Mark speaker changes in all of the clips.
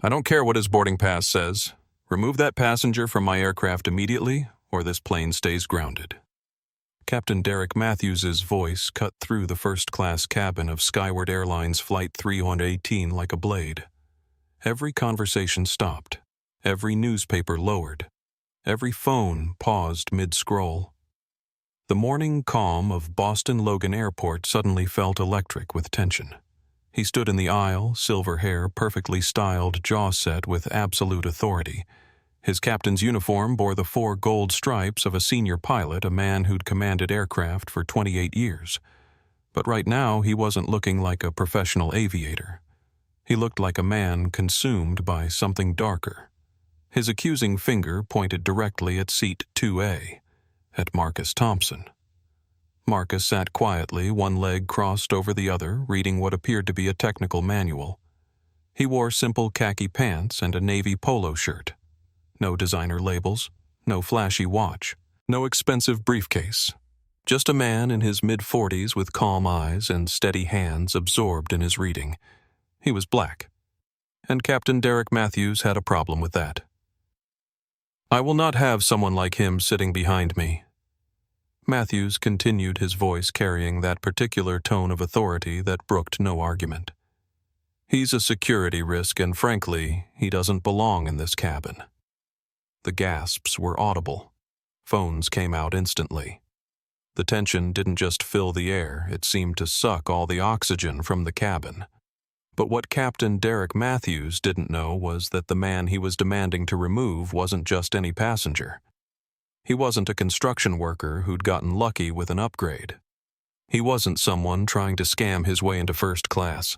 Speaker 1: I don't care what his boarding pass says. Remove that passenger from my aircraft immediately, or this plane stays grounded. Captain Derek Matthews's voice cut through the first-class cabin of Skyward Airlines Flight 318 like a blade. Every conversation stopped. Every newspaper lowered. Every phone paused mid-scroll. The morning calm of Boston Logan Airport suddenly felt electric with tension. He stood in the aisle, silver hair, perfectly styled, jaw set with absolute authority. His captain's uniform bore the 4 gold stripes of a senior pilot, a man who'd commanded aircraft for 28 years. But right now, he wasn't looking like a professional aviator. He looked like a man consumed by something darker. His accusing finger pointed directly at seat 2A, at Marcus Thompson. Marcus sat quietly, one leg crossed over the other, reading what appeared to be a technical manual. He wore simple khaki pants and a navy polo shirt. No designer labels, no flashy watch, no expensive briefcase. Just a man in his mid-40s with calm eyes and steady hands absorbed in his reading. He was black. And Captain Derek Matthews had a problem with that. I will not have someone like him sitting behind me. Matthews continued, his voice carrying that particular tone of authority that brooked no argument. He's a security risk, and frankly, he doesn't belong in this cabin. The gasps were audible. Phones came out instantly. The tension didn't just fill the air, it seemed to suck all the oxygen from the cabin. But what Captain Derek Matthews didn't know was that the man he was demanding to remove wasn't just any passenger. He wasn't a construction worker who'd gotten lucky with an upgrade. He wasn't someone trying to scam his way into first class.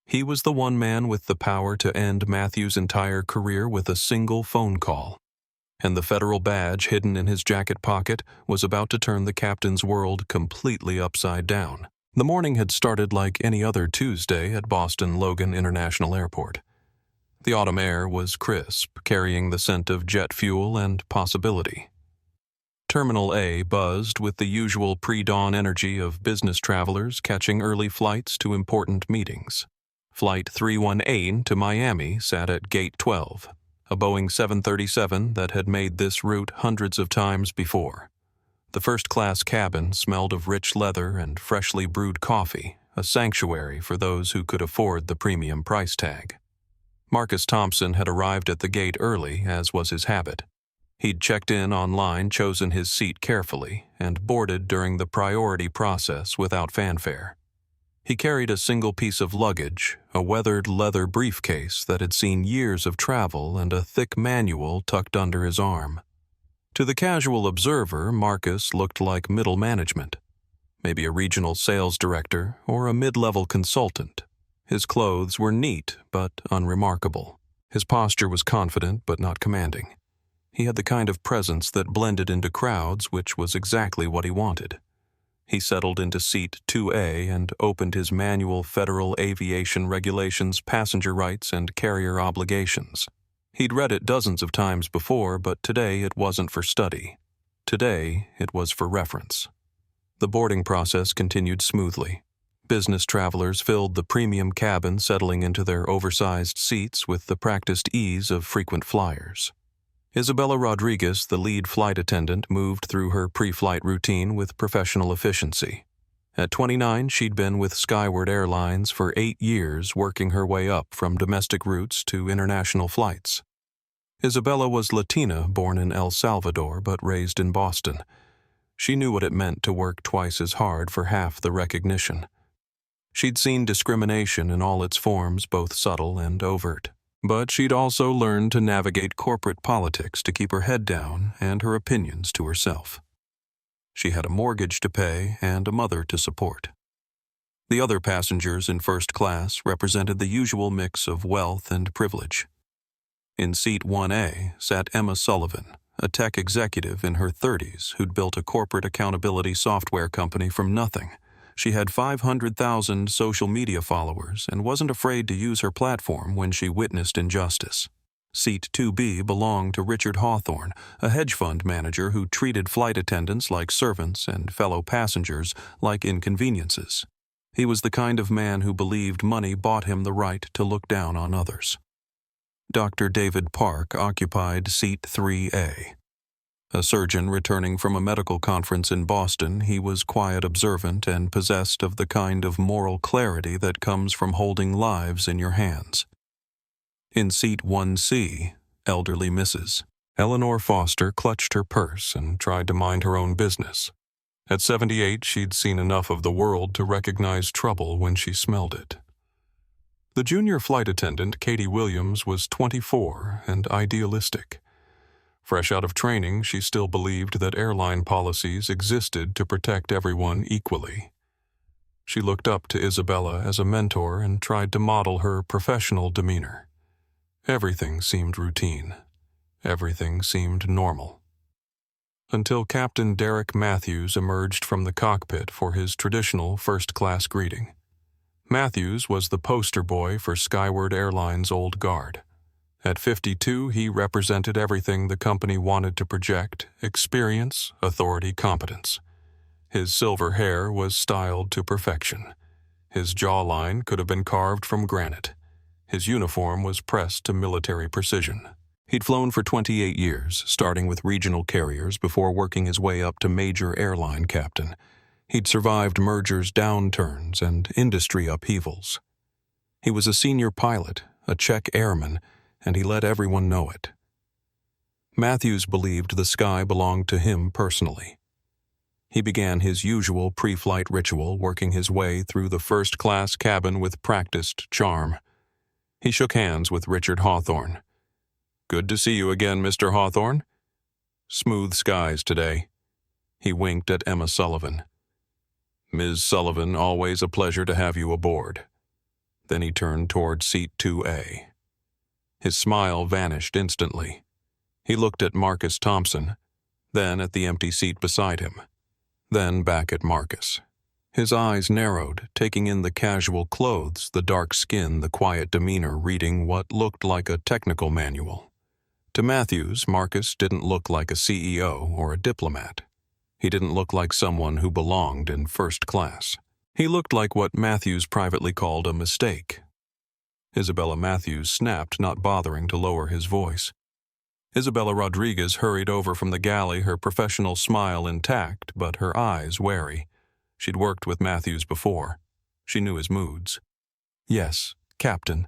Speaker 1: He was the one man with the power to end Matthews' entire career with a single phone call. And the federal badge hidden in his jacket pocket was about to turn the captain's world completely upside down. The morning had started like any other Tuesday at Boston Logan International Airport. The autumn air was crisp, carrying the scent of jet fuel and possibility. Terminal A buzzed with the usual pre-dawn energy of business travelers catching early flights to important meetings. Flight 318 to Miami sat at Gate 12, a Boeing 737 that had made this route hundreds of times before. The first-class cabin smelled of rich leather and freshly brewed coffee, a sanctuary for those who could afford the premium price tag. Marcus Thompson had arrived at the gate early, as was his habit. He'd checked in online, chosen his seat carefully, and boarded during the priority process without fanfare. He carried a single piece of luggage, a weathered leather briefcase that had seen years of travel and a thick manual tucked under his arm. To the casual observer, Marcus looked like middle management, maybe a regional sales director or a mid-level consultant. His clothes were neat but unremarkable. His posture was confident but not commanding. He had the kind of presence that blended into crowds, which was exactly what he wanted. He settled into seat 2A and opened his manual Federal Aviation Regulations, Passenger Rights, and Carrier Obligations. He'd read it dozens of times before, but today it wasn't for study. Today, it was for reference. The boarding process continued smoothly. Business travelers filled the premium cabin, settling into their oversized seats with the practiced ease of frequent flyers. Isabella Rodriguez, the lead flight attendant, moved through her pre-flight routine with professional efficiency. At 29, she'd been with Skyward Airlines for 8 years, working her way up from domestic routes to international flights. Isabella was Latina, born in El Salvador, but raised in Boston. She knew what it meant to work twice as hard for half the recognition. She'd seen discrimination in all its forms, both subtle and overt. But she'd also learned to navigate corporate politics to keep her head down and her opinions to herself. She had a mortgage to pay and a mother to support. The other passengers in first class represented the usual mix of wealth and privilege. In seat 1A sat Emma Sullivan, a tech executive in her 30s who'd built a corporate accountability software company from nothing. She had 500,000 social media followers and wasn't afraid to use her platform when she witnessed injustice. Seat 2B belonged to Richard Hawthorne, a hedge fund manager who treated flight attendants like servants and fellow passengers like inconveniences. He was the kind of man who believed money bought him the right to look down on others. Dr. David Park occupied seat 3A. A surgeon returning from a medical conference in Boston, he was quiet, observant, and possessed of the kind of moral clarity that comes from holding lives in your hands. In seat 1C, elderly Mrs. Eleanor Foster clutched her purse and tried to mind her own business. At 78, she'd seen enough of the world to recognize trouble when she smelled it. The junior flight attendant, Katie Williams, was 24 and idealistic. Fresh out of training, she still believed that airline policies existed to protect everyone equally. She looked up to Isabella as a mentor and tried to model her professional demeanor. Everything seemed routine. Everything seemed normal. Until Captain Derek Matthews emerged from the cockpit for his traditional first-class greeting. Matthews was the poster boy for Skyward Airlines' old guard. At 52, he represented everything the company wanted to project: experience, authority, competence. His silver hair was styled to perfection. His jawline could have been carved from granite. His uniform was pressed to military precision. He'd flown for 28 years, starting with regional carriers before working his way up to major airline captain. He'd survived mergers, downturns, and industry upheavals. He was a senior pilot, a Czech airman, and he let everyone know it. Matthews believed the sky belonged to him personally. He began his usual pre-flight ritual, working his way through the first-class cabin with practiced charm. He shook hands with Richard Hawthorne. "Good to see you again, Mr. Hawthorne. Smooth skies today." He winked at Emma Sullivan. "Ms. Sullivan, always a pleasure to have you aboard." Then he turned toward seat 2A. His smile vanished instantly. He looked at Marcus Thompson, then at the empty seat beside him, then back at Marcus. His eyes narrowed, taking in the casual clothes, the dark skin, the quiet demeanor, reading what looked like a technical manual. To Matthews, Marcus didn't look like a CEO or a diplomat. He didn't look like someone who belonged in first class. He looked like what Matthews privately called a mistake. Isabella Matthews snapped, not bothering to lower his voice. Isabella Rodriguez hurried over from the galley, her professional smile intact, but her eyes wary. She'd worked with Matthews before. She knew his moods. "Yes, Captain.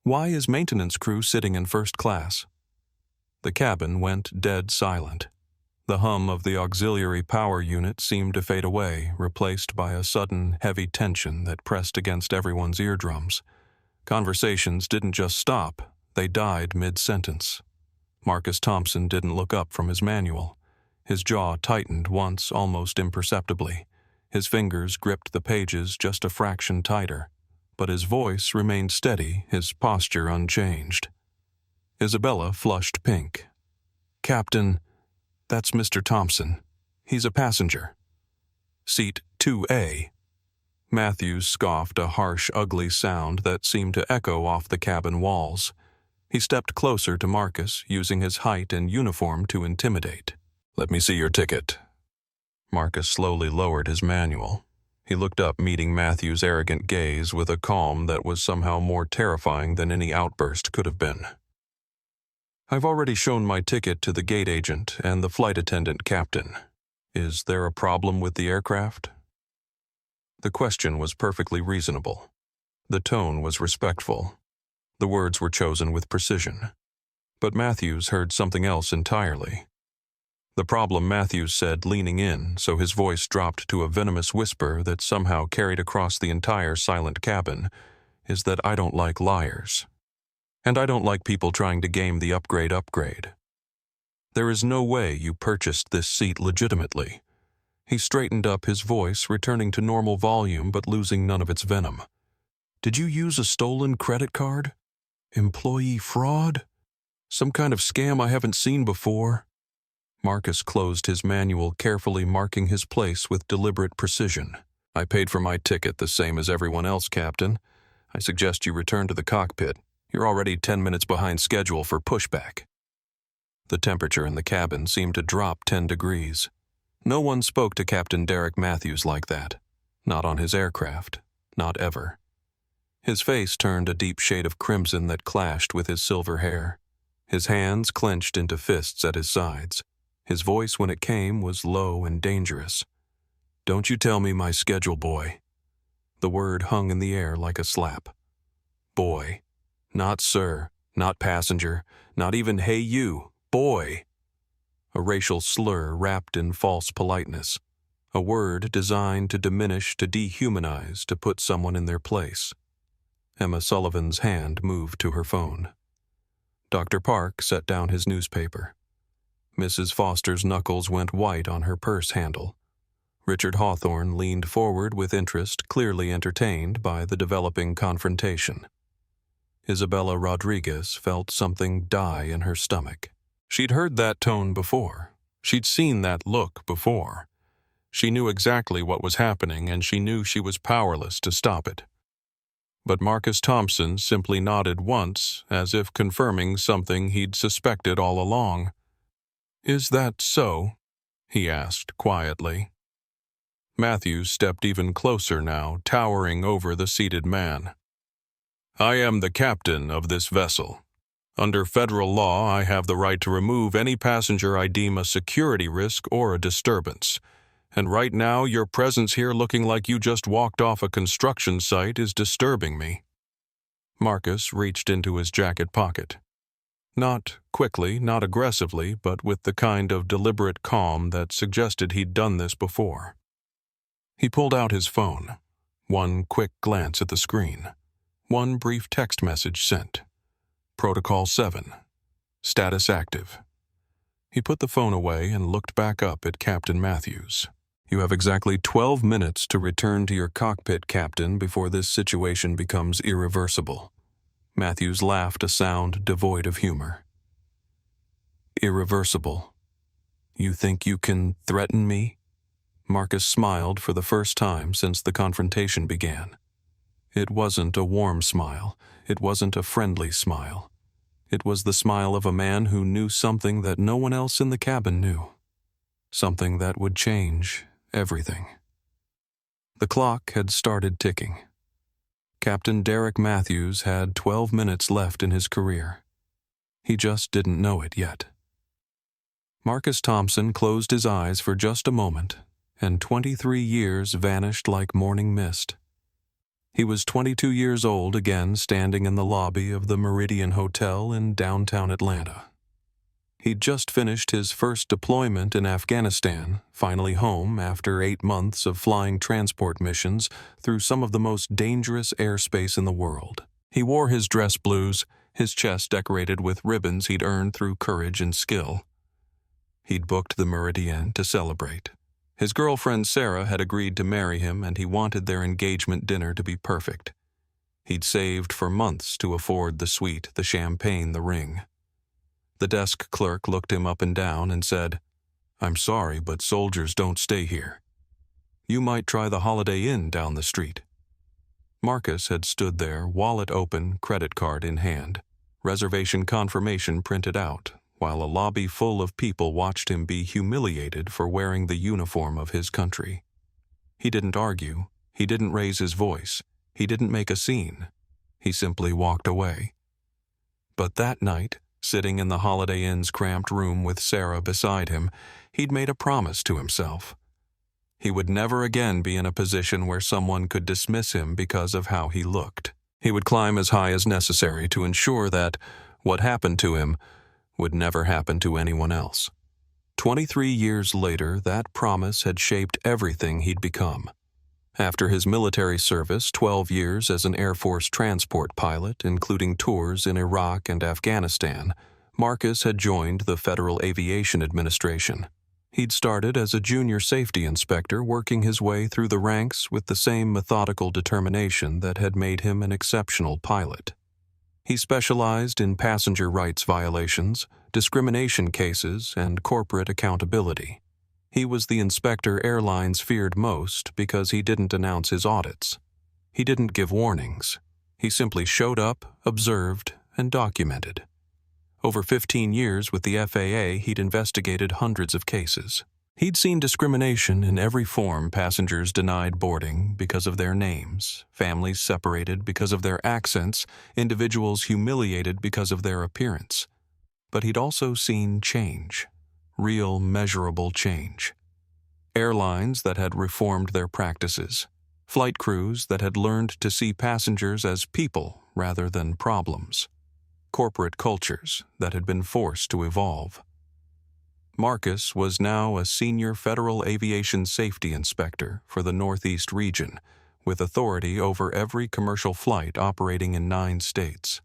Speaker 1: Why is maintenance crew sitting in first class?" The cabin went dead silent. The hum of the auxiliary power unit seemed to fade away, replaced by a sudden heavy tension that pressed against everyone's eardrums. Conversations didn't just stop, they died mid-sentence. Marcus Thompson didn't look up from his manual. His jaw tightened once, almost imperceptibly. His fingers gripped the pages just a fraction tighter, but his voice remained steady, his posture unchanged. Isabella flushed pink. "Captain, that's Mr. Thompson. He's a passenger." Seat 2A. Matthews scoffed, a harsh, ugly sound that seemed to echo off the cabin walls. He stepped closer to Marcus, using his height and uniform to intimidate. "Let me see your ticket." Marcus slowly lowered his manual. He looked up, meeting Matthews' arrogant gaze with a calm that was somehow more terrifying than any outburst could have been. "I've already shown my ticket to the gate agent and the flight attendant captain. Is there a problem with the aircraft?" The question was perfectly reasonable. The tone was respectful. The words were chosen with precision. But Matthews heard something else entirely. "The problem," Matthews said, leaning in, so his voice dropped to a venomous whisper that somehow carried across the entire silent cabin, "is that I don't like liars. And I don't like people trying to game the upgrade. There is no way you purchased this seat legitimately." He straightened up, his voice returning to normal volume but losing none of its venom. "Did you use a stolen credit card? Employee fraud? Some kind of scam I haven't seen before?" Marcus closed his manual, carefully marking his place with deliberate precision. "I paid for my ticket the same as everyone else, Captain. I suggest you return to the cockpit. You're already 10 minutes behind schedule for pushback." The temperature in the cabin seemed to drop 10 degrees. No one spoke to Captain Derek Matthews like that. Not on his aircraft. Not ever. His face turned a deep shade of crimson that clashed with his silver hair. His hands clenched into fists at his sides. His voice, when it came, was low and dangerous. "Don't you tell me my schedule, boy." The word hung in the air like a slap. Boy. Not sir, not passenger, not even hey you, boy. A racial slur wrapped in false politeness. A word designed to diminish, to dehumanize, to put someone in their place. Emma Sullivan's hand moved to her phone. Dr. Park set down his newspaper. Mrs. Foster's knuckles went white on her purse handle. Richard Hawthorne leaned forward with interest, clearly entertained by the developing confrontation. Isabella Rodriguez felt something die in her stomach. She'd heard that tone before. She'd seen that look before. She knew exactly what was happening, and she knew she was powerless to stop it. But Marcus Thompson simply nodded once, as if confirming something he'd suspected all along. "Is that so?" he asked quietly. Matthews stepped even closer now, towering over the seated man. "I am the captain of this vessel. Under federal law, I have the right to remove any passenger I deem a security risk or a disturbance. And right now, your presence here looking like you just walked off a construction site is disturbing me." Marcus reached into his jacket pocket. Not quickly, not aggressively, but with the kind of deliberate calm that suggested he'd done this before. He pulled out his phone. One quick glance at the screen. One brief text message sent. Protocol 7. Status active. He put the phone away and looked back up at Captain Matthews. "You have exactly 12 minutes to return to your cockpit, Captain, before this situation becomes irreversible." Matthews laughed, a sound devoid of humor. "Irreversible? You think you can threaten me?" Marcus smiled for the first time since the confrontation began. It wasn't a warm smile. It wasn't a friendly smile. It was the smile of a man who knew something that no one else in the cabin knew. Something that would change everything. The clock had started ticking. Captain Derek Matthews had 12 minutes left in his career. He just didn't know it yet. Marcus Thompson closed his eyes for just a moment, and 23 years vanished like morning mist. He was 22 years old again, standing in the lobby of the Meridian Hotel in downtown Atlanta. He'd just finished his first deployment in Afghanistan, finally home after 8 months of flying transport missions through some of the most dangerous airspace in the world. He wore his dress blues, his chest decorated with ribbons he'd earned through courage and skill. He'd booked the Meridian to celebrate. His girlfriend Sarah had agreed to marry him, and he wanted their engagement dinner to be perfect. He'd saved for months to afford the suite, the champagne, the ring. The desk clerk looked him up and down and said, "I'm sorry, but soldiers don't stay here. You might try the Holiday Inn down the street." Marcus had stood there, wallet open, credit card in hand, reservation confirmation printed out, while a lobby full of people watched him be humiliated for wearing the uniform of his country. He didn't argue. He didn't raise his voice. He didn't make a scene. He simply walked away. But that night, sitting in the Holiday Inn's cramped room with Sarah beside him, he'd made a promise to himself. He would never again be in a position where someone could dismiss him because of how he looked. He would climb as high as necessary to ensure that what happened to him would never happen to anyone else. 23 years later, that promise had shaped everything he'd become. After his military service, 12 years as an Air Force transport pilot, including tours in Iraq and Afghanistan, Marcus had joined the Federal Aviation Administration. He'd started as a junior safety inspector, working his way through the ranks with the same methodical determination that had made him an exceptional pilot. He specialized in passenger rights violations, discrimination cases, and corporate accountability. He was the inspector airlines feared most because he didn't announce his audits. He didn't give warnings. He simply showed up, observed, and documented. Over 15 years with the FAA, he'd investigated hundreds of cases. He'd seen discrimination in every form: passengers denied boarding because of their names, families separated because of their accents, individuals humiliated because of their appearance. But he'd also seen change, real measurable change. Airlines that had reformed their practices, flight crews that had learned to see passengers as people rather than problems, corporate cultures that had been forced to evolve. Marcus was now a senior federal aviation safety inspector for the Northeast region, with authority over every commercial flight operating in 9 states.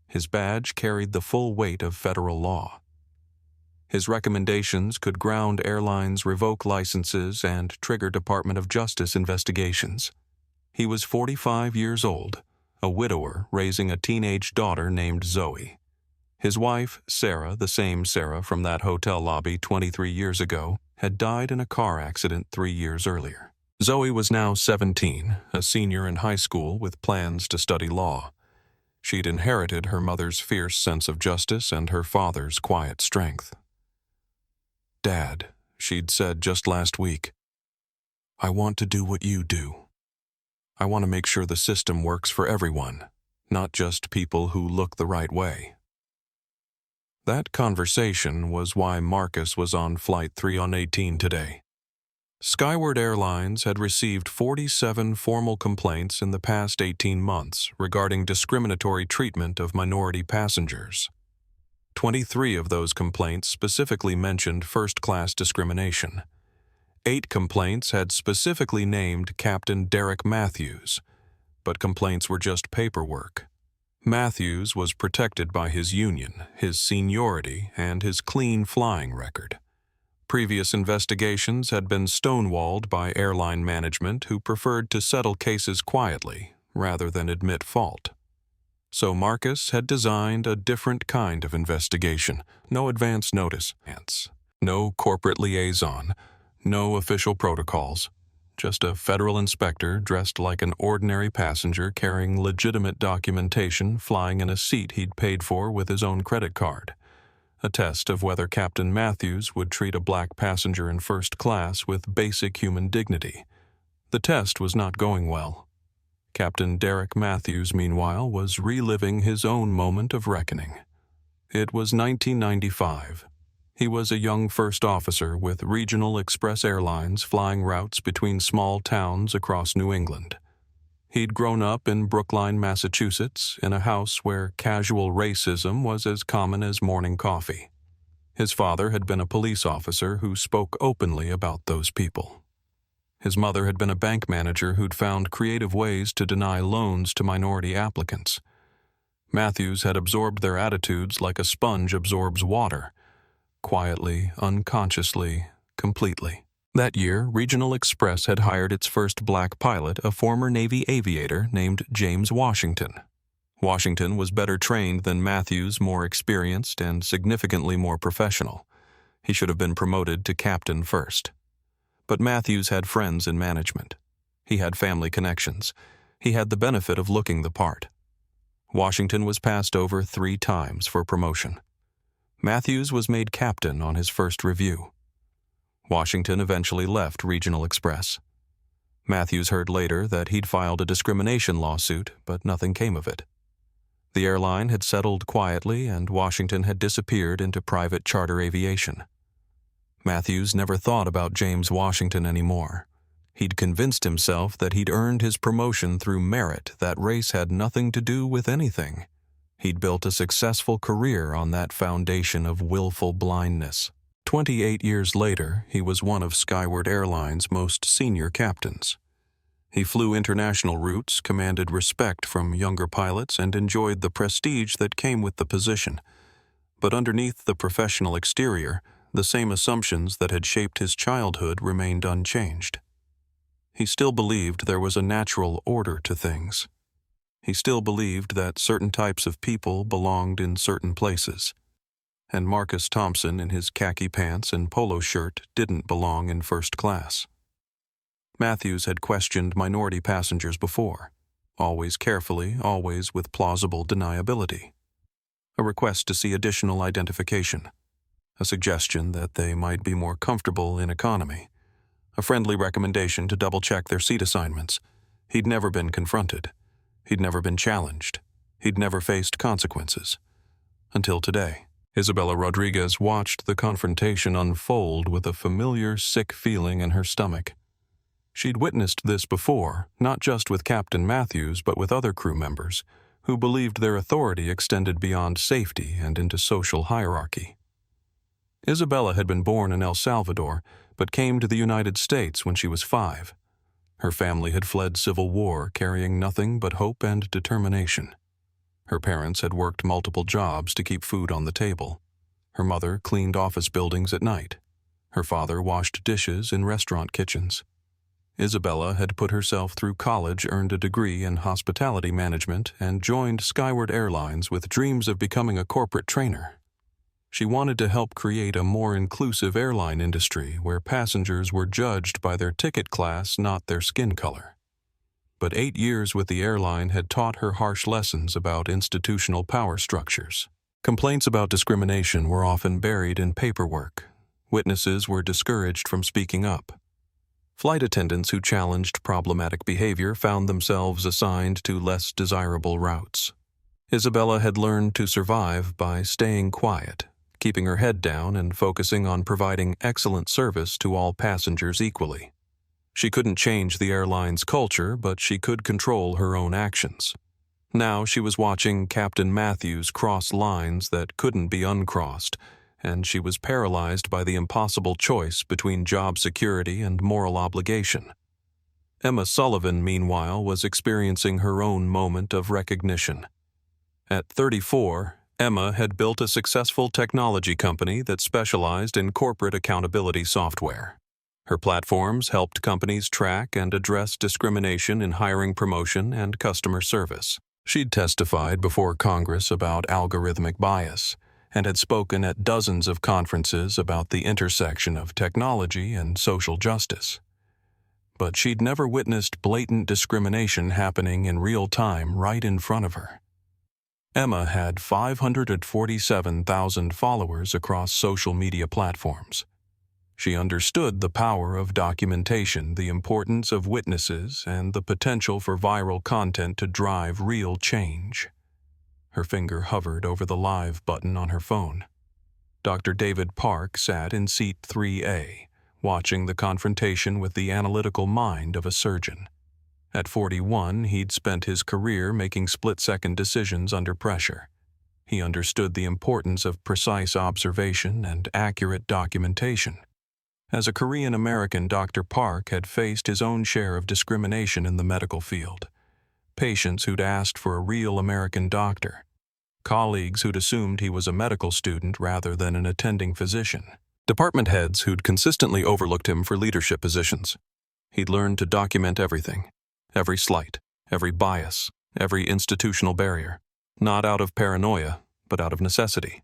Speaker 1: His badge carried the full weight of federal law. His recommendations could ground airlines, revoke licenses, and trigger Department of Justice investigations. He was 45 years old, a widower raising a teenage daughter named Zoe. His wife, Sarah, the same Sarah from that hotel lobby 23 years ago, had died in a car accident 3 years earlier. Zoe was now 17, a senior in high school with plans to study law. She'd inherited her mother's fierce sense of justice and her father's quiet strength. "Dad," she'd said just last week, "I want to do what you do. I want to make sure the system works for everyone, not just people who look the right way." That conversation was why Marcus was on Flight 318 today. Skyward Airlines had received 47 formal complaints in the past 18 months regarding discriminatory treatment of minority passengers. 23 of those complaints specifically mentioned first-class discrimination. 8 complaints had specifically named Captain Derek Matthews, but complaints were just paperwork. Matthews was protected by his union, his seniority, and his clean flying record. Previous investigations had been stonewalled by airline management who preferred to settle cases quietly rather than admit fault. So Marcus had designed a different kind of investigation. No advance notice, no corporate liaison, no official protocols. Just a federal inspector dressed like an ordinary passenger carrying legitimate documentation flying in a seat he'd paid for with his own credit card. A test of whether Captain Matthews would treat a black passenger in first class with basic human dignity. The test was not going well. Captain Derek Matthews, meanwhile, was reliving his own moment of reckoning. It was 1995. He was a young first officer with Regional Express Airlines flying routes between small towns across New England. He'd grown up in Brookline, Massachusetts, in a house where casual racism was as common as morning coffee. His father had been a police officer who spoke openly about those people. His mother had been a bank manager who'd found creative ways to deny loans to minority applicants. Matthews had absorbed their attitudes like a sponge absorbs water. Quietly, unconsciously, completely. That year, Regional Express had hired its first black pilot, a former Navy aviator named James Washington. Washington was better trained than Matthews, more experienced, and significantly more professional. He should have been promoted to captain first. But Matthews had friends in management. He had family connections. He had the benefit of looking the part. Washington was passed over 3 times for promotion. Matthews was made captain on his first review. Washington eventually left Regional Express. Matthews heard later that he'd filed a discrimination lawsuit, but nothing came of it. The airline had settled quietly, and Washington had disappeared into private charter aviation. Matthews never thought about James Washington anymore. He'd convinced himself that he'd earned his promotion through merit, that race had nothing to do with anything. He'd built a successful career on that foundation of willful blindness. 28 years later, he was one of Skyward Airlines' most senior captains. He flew international routes, commanded respect from younger pilots, and enjoyed the prestige that came with the position. But underneath the professional exterior, the same assumptions that had shaped his childhood remained unchanged. He still believed there was a natural order to things. He still believed that certain types of people belonged in certain places. And Marcus Thompson in his khaki pants and polo shirt didn't belong in first class. Matthews had questioned minority passengers before, always carefully, always with plausible deniability. A request to see additional identification. a suggestion that they might be more comfortable in economy, a friendly recommendation to double-check their seat assignments. He'd never been confronted. He'd never been challenged. He'd never faced consequences. Until today. Isabella Rodriguez watched the confrontation unfold with a familiar, sick feeling in her stomach. She'd witnessed this before, not just with Captain Matthews, but with other crew members, who believed their authority extended beyond safety and into social hierarchy. Isabella had been born in El Salvador, but came to the United States when she was 5. Her family had fled civil war, carrying nothing but hope and determination. Her parents had worked multiple jobs to keep food on the table. Her mother cleaned office buildings at night. Her father washed dishes in restaurant kitchens. Isabella had put herself through college, earned a degree in hospitality management, and joined Skyward Airlines with dreams of becoming a corporate trainer. She wanted to help create a more inclusive airline industry where passengers were judged by their ticket class, not their skin color. But 8 years with the airline had taught her harsh lessons about institutional power structures. Complaints about discrimination were often buried in paperwork. Witnesses were discouraged from speaking up. Flight attendants who challenged problematic behavior found themselves assigned to less desirable routes. Isabella had learned to survive by staying quiet, keeping her head down and focusing on providing excellent service to all passengers equally. She couldn't change the airline's culture, but she could control her own actions. Now she was watching Captain Matthews cross lines that couldn't be uncrossed, and she was paralyzed by the impossible choice between job security and moral obligation. Emma Sullivan, meanwhile, was experiencing her own moment of recognition. At 34, Emma had built a successful technology company that specialized in corporate accountability software. Her platforms helped companies track and address discrimination in hiring, promotion, and customer service. She'd testified before Congress about algorithmic bias and had spoken at dozens of conferences about the intersection of technology and social justice. But she'd never witnessed blatant discrimination happening in real time right in front of her. Emma had 547,000 followers across social media platforms. She understood the power of documentation, the importance of witnesses, and the potential for viral content to drive real change. Her finger hovered over the live button on her phone. Dr. David Park sat in seat 3A, watching the confrontation with the analytical mind of a surgeon. At 41, he'd spent his career making split-second decisions under pressure. He understood the importance of precise observation and accurate documentation. As a Korean-American, Dr. Park had faced his own share of discrimination in the medical field. Patients who'd asked for a real American doctor. Colleagues who'd assumed he was a medical student rather than an attending physician. Department heads who'd consistently overlooked him for leadership positions. He'd learned to document everything, every slight, every bias, every institutional barrier, not out of paranoia, but out of necessity.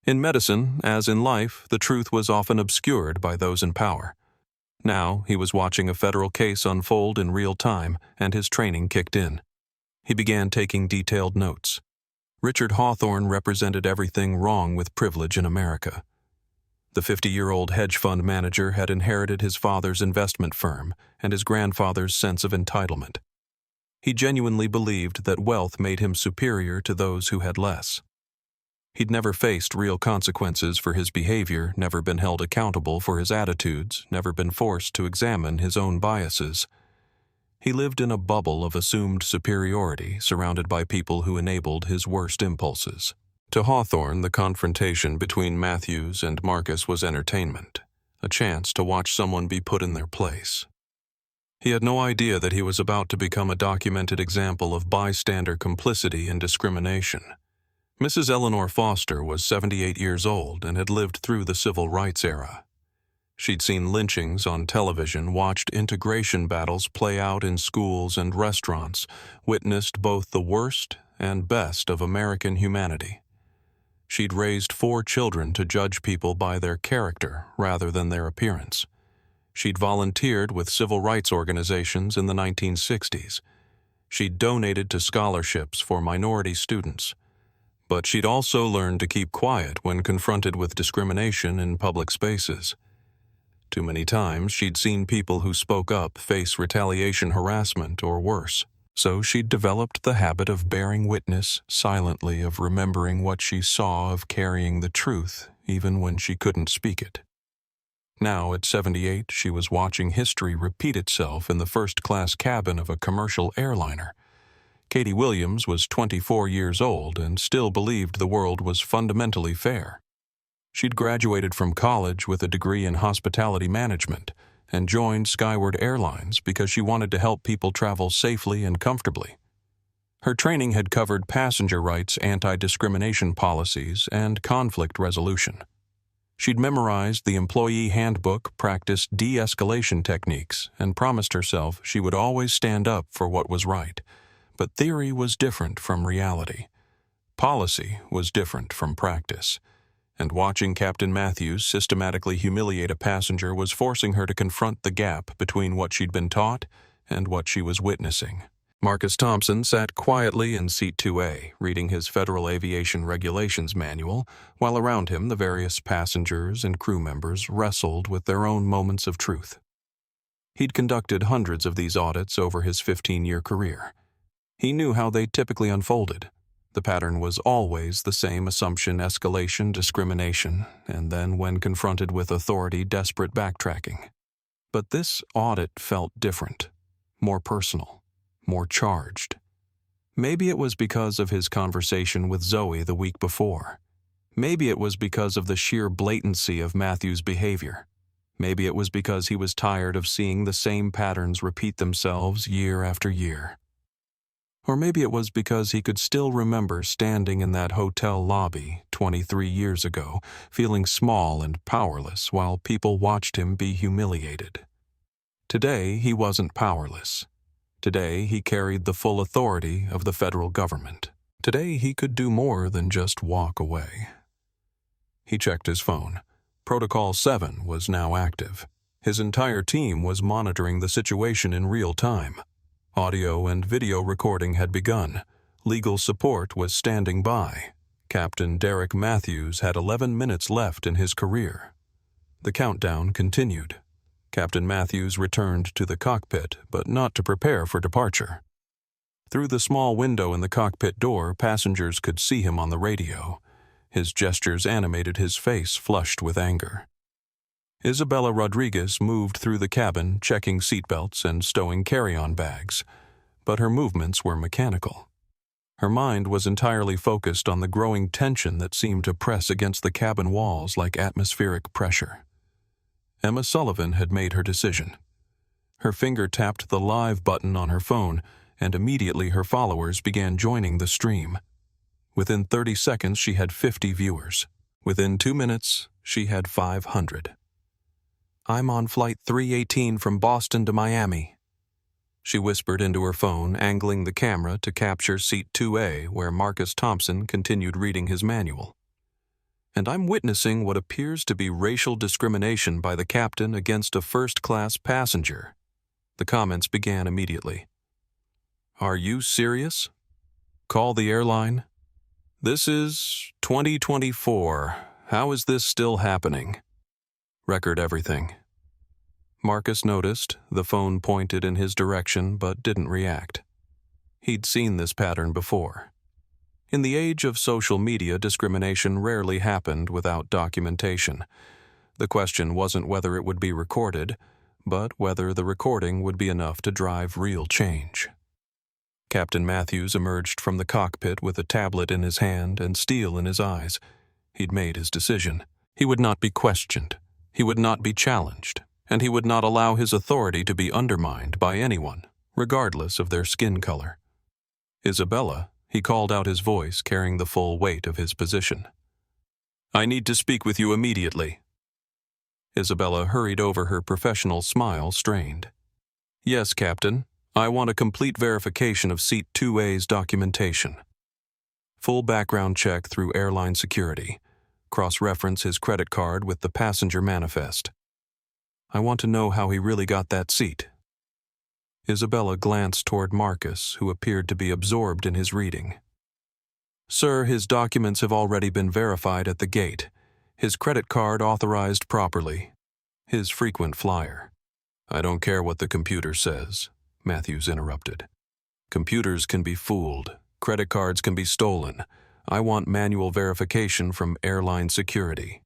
Speaker 1: In medicine, as in life, the truth was often obscured by those in power. Now he was watching a federal case unfold in real time, and his training kicked in. He began taking detailed notes. Richard Hawthorne represented everything wrong with privilege in America. The 50-year-old hedge fund manager had inherited his father's investment firm and his grandfather's sense of entitlement. He genuinely believed that wealth made him superior to those who had less. He'd never faced real consequences for his behavior, never been held accountable for his attitudes, never been forced to examine his own biases. He lived in a bubble of assumed superiority, surrounded by people who enabled his worst impulses. To Hawthorne, the confrontation between Matthews and Marcus was entertainment, a chance to watch someone be put in their place. He had no idea that he was about to become a documented example of bystander complicity and discrimination. Mrs. Eleanor Foster was 78 years old and had lived through the civil rights era. She'd seen lynchings on television, watched integration battles play out in schools and restaurants, witnessed both the worst and best of American humanity. She'd raised 4 children to judge people by their character rather than their appearance. She'd volunteered with civil rights organizations in the 1960s. She'd donated to scholarships for minority students. But she'd also learned to keep quiet when confronted with discrimination in public spaces. Too many times she'd seen people who spoke up face retaliation, harassment, or worse. So she'd developed the habit of bearing witness silently, of remembering what she saw, of carrying the truth even when she couldn't speak it. Now, at 78, she was watching history repeat itself in the first-class cabin of a commercial airliner. Katie Williams was 24 years old and still believed the world was fundamentally fair. She'd graduated from college with a degree in hospitality management and joined Skyward Airlines because she wanted to help people travel safely and comfortably. Her training had covered passenger rights, anti-discrimination policies, and conflict resolution. She'd memorized the employee handbook, practiced de-escalation techniques, and promised herself she would always stand up for what was right. But theory was different from reality. Policy was different from practice. And watching Captain Matthews systematically humiliate a passenger was forcing her to confront the gap between what she'd been taught and what she was witnessing. Marcus Thompson sat quietly in seat 2A, reading his Federal Aviation Regulations manual, while around him the various passengers and crew members wrestled with their own moments of truth. He'd conducted hundreds of these audits over his 15-year career. He knew how they typically unfolded. The pattern was always the same: assumption, escalation, discrimination, and then, when confronted with authority, desperate backtracking. But this audit felt different, more personal, more charged. Maybe it was because of his conversation with Zoe the week before. Maybe it was because of the sheer blatancy of Matthews' behavior. Maybe it was because he was tired of seeing the same patterns repeat themselves year after year. Or maybe it was because he could still remember standing in that hotel lobby 23 years ago, feeling small and powerless while people watched him be humiliated. Today, he wasn't powerless. Today, he carried the full authority of the federal government. Today, he could do more than just walk away. He checked his phone. Protocol 7 was now active. His entire team was monitoring the situation in real time. Audio and video recording had begun. Legal support was standing by. Captain Derek Matthews had 11 minutes left in his career. The countdown continued. Captain Matthews returned to the cockpit, but not to prepare for departure. Through the small window in the cockpit door, passengers could see him on the radio. His gestures animated, his face flushed with anger. Isabella Rodriguez moved through the cabin, checking seatbelts and stowing carry-on bags, but her movements were mechanical. Her mind was entirely focused on the growing tension that seemed to press against the cabin walls like atmospheric pressure. Emma Sullivan had made her decision. Her finger tapped the live button on her phone, and immediately her followers began joining the stream. Within 30 seconds, she had 50 viewers. Within 2 minutes, she had 500. "I'm on Flight 318 from Boston to Miami," she whispered into her phone, angling the camera to capture seat 2A, where Marcus Thompson continued reading his manual. "And I'm witnessing what appears to be racial discrimination by the captain against a first-class passenger." The comments began immediately. "Are you serious? Call the airline? This is 2024. How is this still happening? Record everything." Marcus noticed. The phone pointed in his direction but didn't react. He'd seen this pattern before. In the age of social media, discrimination rarely happened without documentation. The question wasn't whether it would be recorded, but whether the recording would be enough to drive real change. Captain Matthews emerged from the cockpit with a tablet in his hand and steel in his eyes. He'd made his decision. He would not be questioned. He would not be challenged, and he would not allow his authority to be undermined by anyone, regardless of their skin color. "Isabella," he called out, his voice carrying the full weight of his position. "I need to speak with you immediately." Isabella hurried over, her professional smile strained. "Yes, Captain. I want a complete verification of Seat 2A's documentation. Full background check through airline security. Cross-reference his credit card with the passenger manifest. I want to know how he really got that seat." Isabella glanced toward Marcus, who appeared to be absorbed in his reading. Sir, his documents have already been verified at the gate. His credit card authorized properly. His frequent flyer. I don't care what the computer says, Matthews interrupted. Computers can be fooled. Credit cards can be stolen. I want manual verification from airline security.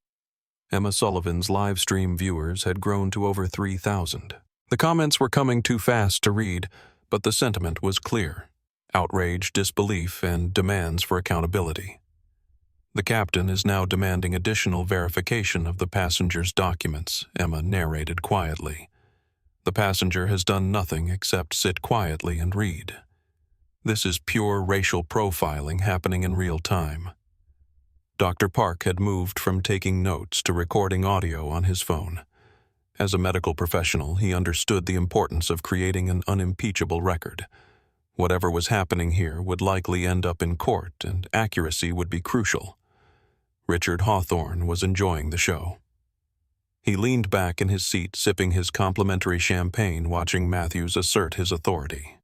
Speaker 1: Emma Sullivan's live stream viewers had grown to over 3,000. The comments were coming too fast to read, but the sentiment was clear. Outrage, disbelief, and demands for accountability. The captain is now demanding additional verification of the passenger's documents, Emma narrated quietly. The passenger has done nothing except sit quietly and read. This is pure racial profiling happening in real time. Dr. Park had moved from taking notes to recording audio on his phone. As a medical professional, he understood the importance of creating an unimpeachable record. Whatever was happening here would likely end up in court, and accuracy would be crucial. Richard Hawthorne was enjoying the show. He leaned back in his seat, sipping his complimentary champagne, watching Matthews assert his authority.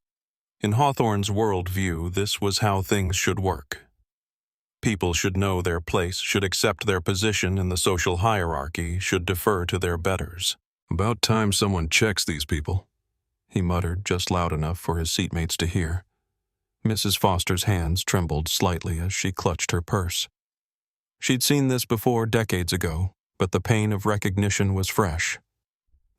Speaker 1: In Hawthorne's worldview, this was how things should work. People should know their place, should accept their position in the social hierarchy, should defer to their betters. About time someone checks these people, he muttered just loud enough for his seatmates to hear. Mrs. Foster's hands trembled slightly as she clutched her purse. She'd seen this before decades ago, but the pain of recognition was fresh.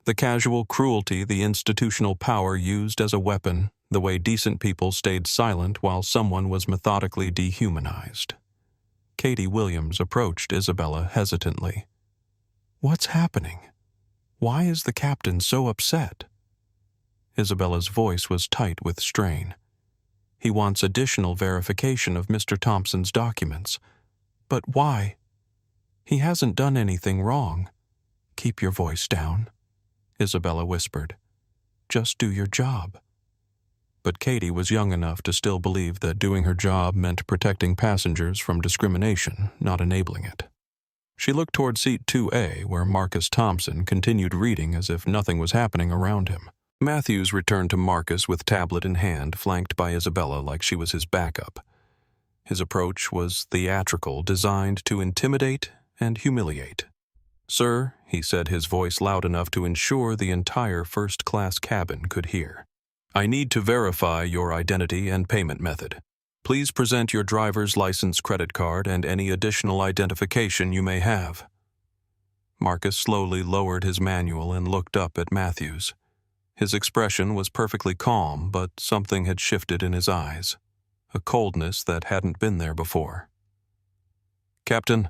Speaker 1: The casual cruelty, the institutional power used as a weapon, the way decent people stayed silent while someone was methodically dehumanized. Katie Williams approached Isabella hesitantly. What's happening? Why is the captain so upset? Isabella's voice was tight with strain. He wants additional verification of Mr. Thompson's documents. But why? He hasn't done anything wrong. Keep your voice down, Isabella whispered. Just do your job. But Katie was young enough to still believe that doing her job meant protecting passengers from discrimination, not enabling it. She looked toward seat 2A, where Marcus Thompson continued reading as if nothing was happening around him. Matthews returned to Marcus with tablet in hand, flanked by Isabella like she was his backup. His approach was theatrical, designed to intimidate and humiliate. Sir, he said, his voice loud enough to ensure the entire first-class cabin could hear. I need to verify your identity and payment method. Please present your driver's license, credit card, and any additional identification you may have. Marcus slowly lowered his manual and looked up at Matthews. His expression was perfectly calm, but something had shifted in his eyes, a coldness that hadn't been there before. Captain,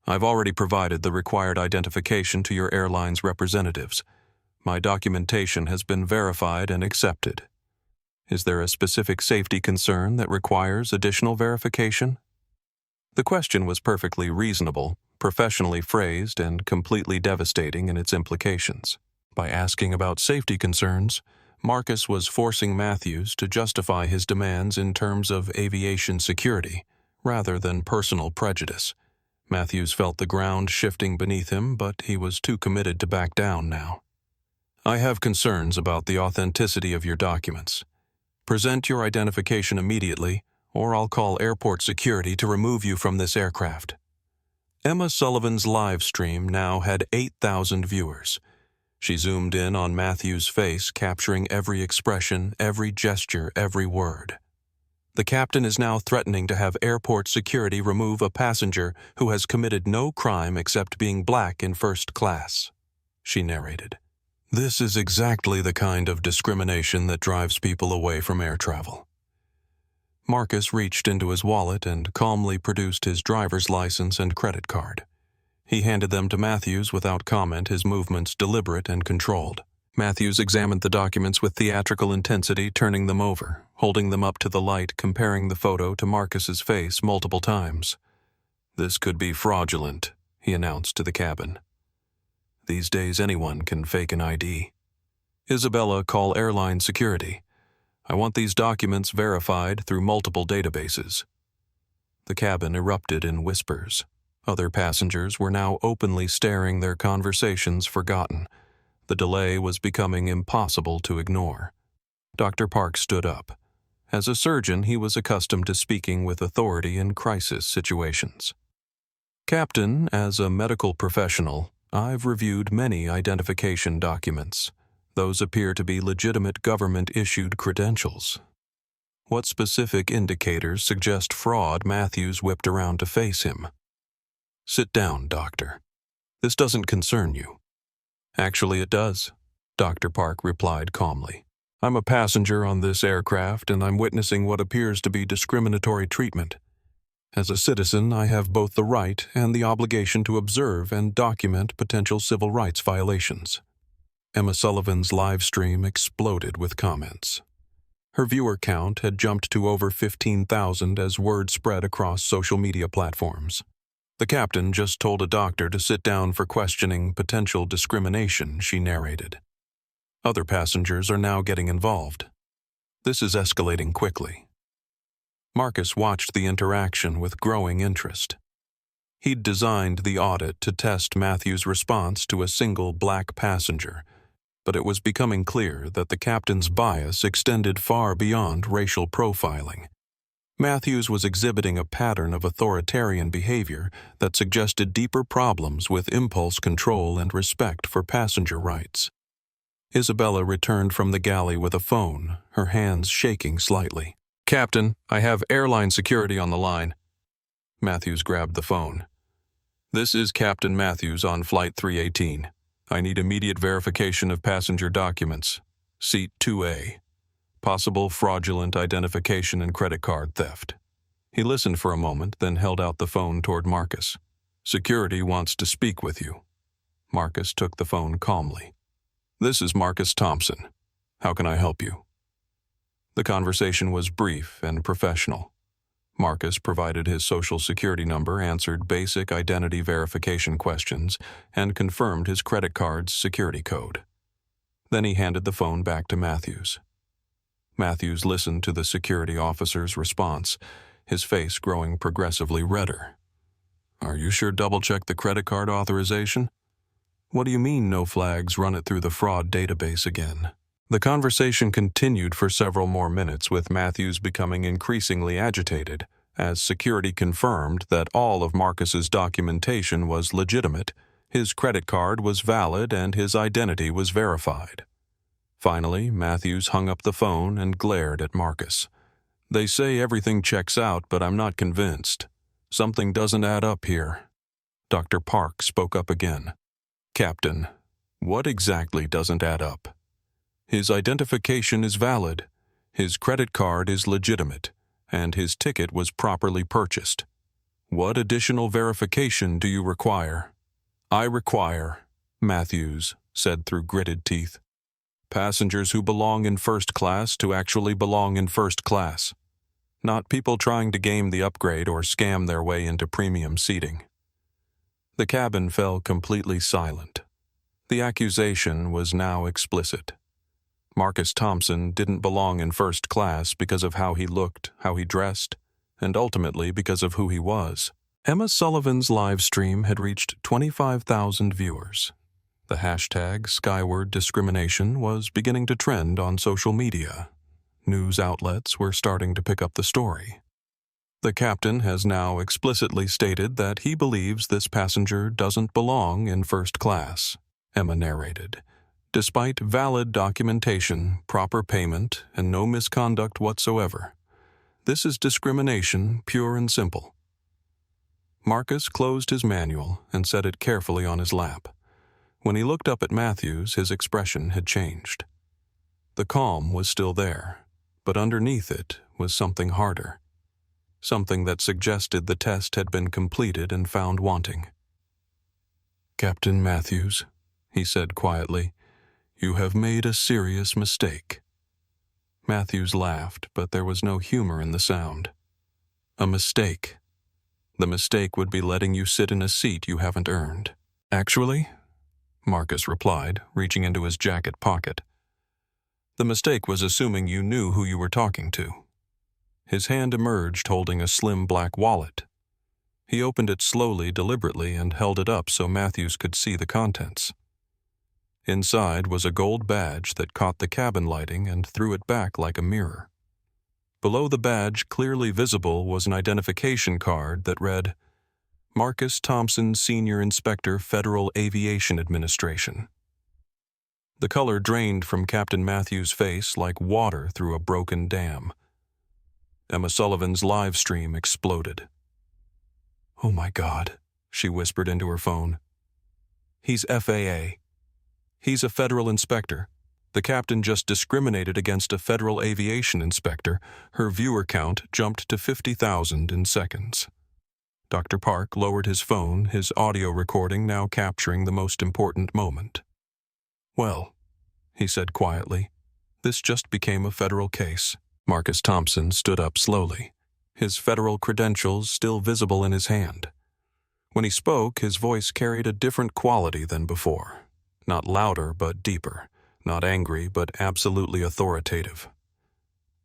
Speaker 1: I've already provided the required identification to your airline's representatives. My documentation has been verified and accepted. Is there a specific safety concern that requires additional verification? The question was perfectly reasonable, professionally phrased, and completely devastating in its implications. By asking about safety concerns, Marcus was forcing Matthews to justify his demands in terms of aviation security, rather than personal prejudice. Matthews felt the ground shifting beneath him, but he was too committed to back down now. I have concerns about the authenticity of your documents. Present your identification immediately, or I'll call airport security to remove you from this aircraft. Emma Sullivan's live stream now had 8,000 viewers. She zoomed in on Matthew's face, capturing every expression, every gesture, every word. The captain is now threatening to have airport security remove a passenger who has committed no crime except being black in first class, she narrated. This is exactly the kind of discrimination that drives people away from air travel. Marcus reached into his wallet and calmly produced his driver's license and credit card. He handed them to Matthews without comment, his movements deliberate and controlled. Matthews examined the documents with theatrical intensity, turning them over, holding them up to the light, comparing the photo to Marcus's face multiple times. This could be fraudulent, he announced to the cabin. These days anyone can fake an ID. Isabella, call airline security. I want these documents verified through multiple databases. The cabin erupted in whispers. Other passengers were now openly staring, their conversations forgotten. The delay was becoming impossible to ignore. Dr. Park stood up. As a surgeon, he was accustomed to speaking with authority in crisis situations. Captain, as a medical professional, I've reviewed many identification documents. Those appear to be legitimate government-issued credentials. What specific indicators suggest fraud? Matthews whipped around to face him. Sit down, Doctor. This doesn't concern you. Actually, it does, Dr. Park replied calmly. I'm a passenger on this aircraft, and I'm witnessing what appears to be discriminatory treatment. As a citizen, I have both the right and the obligation to observe and document potential civil rights violations. Emma Sullivan's live stream exploded with comments. Her viewer count had jumped to over 15,000 as word spread across social media platforms. The captain just told a doctor to sit down for questioning potential discrimination, she narrated. Other passengers are now getting involved. This is escalating quickly. Marcus watched the interaction with growing interest. He'd designed the audit to test Matthew's response to a single black passenger, but it was becoming clear that the captain's bias extended far beyond racial profiling. Matthews was exhibiting a pattern of authoritarian behavior that suggested deeper problems with impulse control and respect for passenger rights. Isabella returned from the galley with a phone, her hands shaking slightly. Captain, I have airline security on the line. Matthews grabbed the phone. This is Captain Matthews on Flight 318. I need immediate verification of passenger documents. Seat 2A. Possible fraudulent identification and credit card theft. He listened for a moment, then held out the phone toward Marcus. Security wants to speak with you. Marcus took the phone calmly. This is Marcus Thompson. How can I help you? The conversation was brief and professional. Marcus provided his social security number, answered basic identity verification questions, and confirmed his credit card's security code. Then he handed the phone back to Matthews. Matthews listened to the security officer's response, his face growing progressively redder. Are you sure double-checked the credit card authorization? What do you mean no flags? Run it through the fraud database again. The conversation continued for several more minutes, with Matthews becoming increasingly agitated as security confirmed that all of Marcus's documentation was legitimate, his credit card was valid, and his identity was verified. Finally, Matthews hung up the phone and glared at Marcus. They say everything checks out, but I'm not convinced. Something doesn't add up here. Dr. Park spoke up again. Captain, what exactly doesn't add up? His identification is valid, his credit card is legitimate, and his ticket was properly purchased. What additional verification do you require? I require, Matthews said through gritted teeth, passengers who belong in first class to actually belong in first class, not people trying to game the upgrade or scam their way into premium seating. The cabin fell completely silent. The accusation was now explicit. Marcus Thompson didn't belong in first class because of how he looked, how he dressed, and ultimately because of who he was. Emma Sullivan's live stream had reached 25,000 viewers. The hashtag Skyward Discrimination was beginning to trend on social media. News outlets were starting to pick up the story. The captain has now explicitly stated that he believes this passenger doesn't belong in first class, Emma narrated. Despite valid documentation, proper payment, and no misconduct whatsoever. This is discrimination, pure and simple. Marcus closed his manual and set it carefully on his lap. When he looked up at Matthews, his expression had changed. The calm was still there, but underneath it was something harder. Something that suggested the test had been completed and found wanting. Captain Matthews, he said quietly, you have made a serious mistake. Matthews laughed, but there was no humor in the sound. A mistake. The mistake would be letting you sit in a seat you haven't earned. Actually, Marcus replied, reaching into his jacket pocket. The mistake was assuming you knew who you were talking to. His hand emerged holding a slim black wallet. He opened it slowly, deliberately, and held it up so Matthews could see the contents. Inside was a gold badge that caught the cabin lighting and threw it back like a mirror. Below the badge, clearly visible, was an identification card that read, Marcus Thompson, Senior Inspector, Federal Aviation Administration. The color drained from Captain Matthews' face like water through a broken dam. Emma Sullivan's live stream exploded. "Oh my God," she whispered into her phone. "He's FAA. He's a federal inspector. The captain just discriminated against a federal aviation inspector." Her viewer count jumped to 50,000 in seconds. Dr. Park lowered his phone, his audio recording now capturing the most important moment. "Well," he said quietly, "this just became a federal case." Marcus Thompson stood up slowly, his federal credentials still visible in his hand. When he spoke, his voice carried a different quality than before. Not louder, but deeper. Not angry, but absolutely authoritative.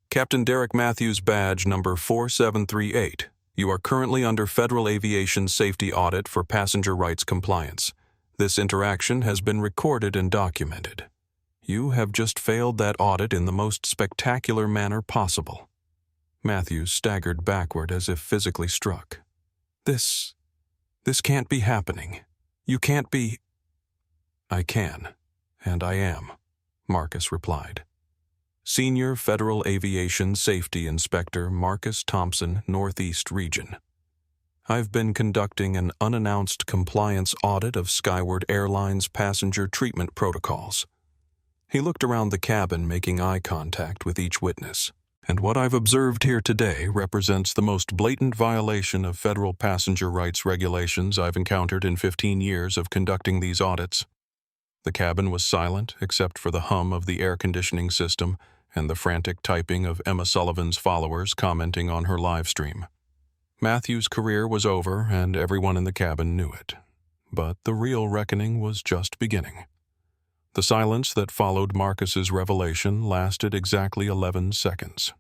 Speaker 1: "Captain Derek Matthews, badge number 4738. You are currently under Federal Aviation Safety Audit for passenger rights compliance. This interaction has been recorded and documented. You have just failed that audit in the most spectacular manner possible." Matthews staggered backward as if physically struck. This can't be happening. You can't be." "I can, and I am," Marcus replied. "Senior Federal Aviation Safety Inspector Marcus Thompson, Northeast Region. I've been conducting an unannounced compliance audit of Skyward Airlines passenger treatment protocols." He looked around the cabin, making eye contact with each witness. "And what I've observed here today represents the most blatant violation of federal passenger rights regulations I've encountered in 15 years of conducting these audits." The cabin was silent except for the hum of the air conditioning system and the frantic typing of Emma Sullivan's followers commenting on her live stream. Matthews' career was over and everyone in the cabin knew it. But the real reckoning was just beginning. The silence that followed Marcus's revelation lasted exactly 11 seconds.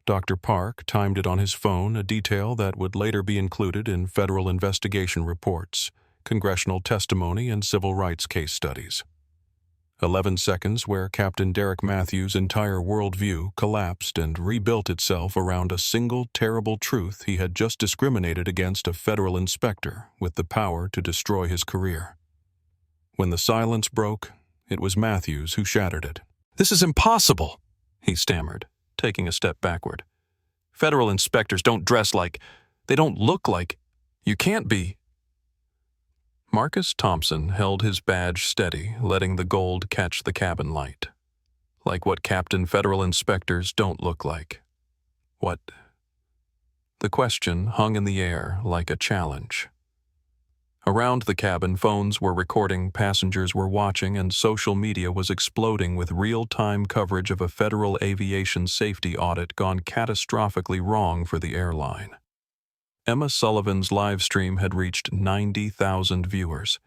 Speaker 1: Dr. Park timed it on his phone, a detail that would later be included in federal investigation reports, congressional testimony, and civil rights case studies. 11 seconds where Captain Derek Matthews' entire worldview collapsed and rebuilt itself around a single terrible truth: he had just discriminated against a federal inspector with the power to destroy his career. When the silence broke, it was Matthews who shattered it. "This is impossible," he stammered, taking a step backward. "Federal inspectors don't dress like, they don't look like, you can't be." Marcus Thompson held his badge steady, letting the gold catch the cabin light. "Like what Captain Federal Inspectors don't look like." "What?" The question hung in the air like a challenge. Around the cabin, phones were recording, passengers were watching, and social media was exploding with real-time coverage of a federal aviation safety audit gone catastrophically wrong for the airline. Emma Sullivan's live stream had reached 90,000 viewers.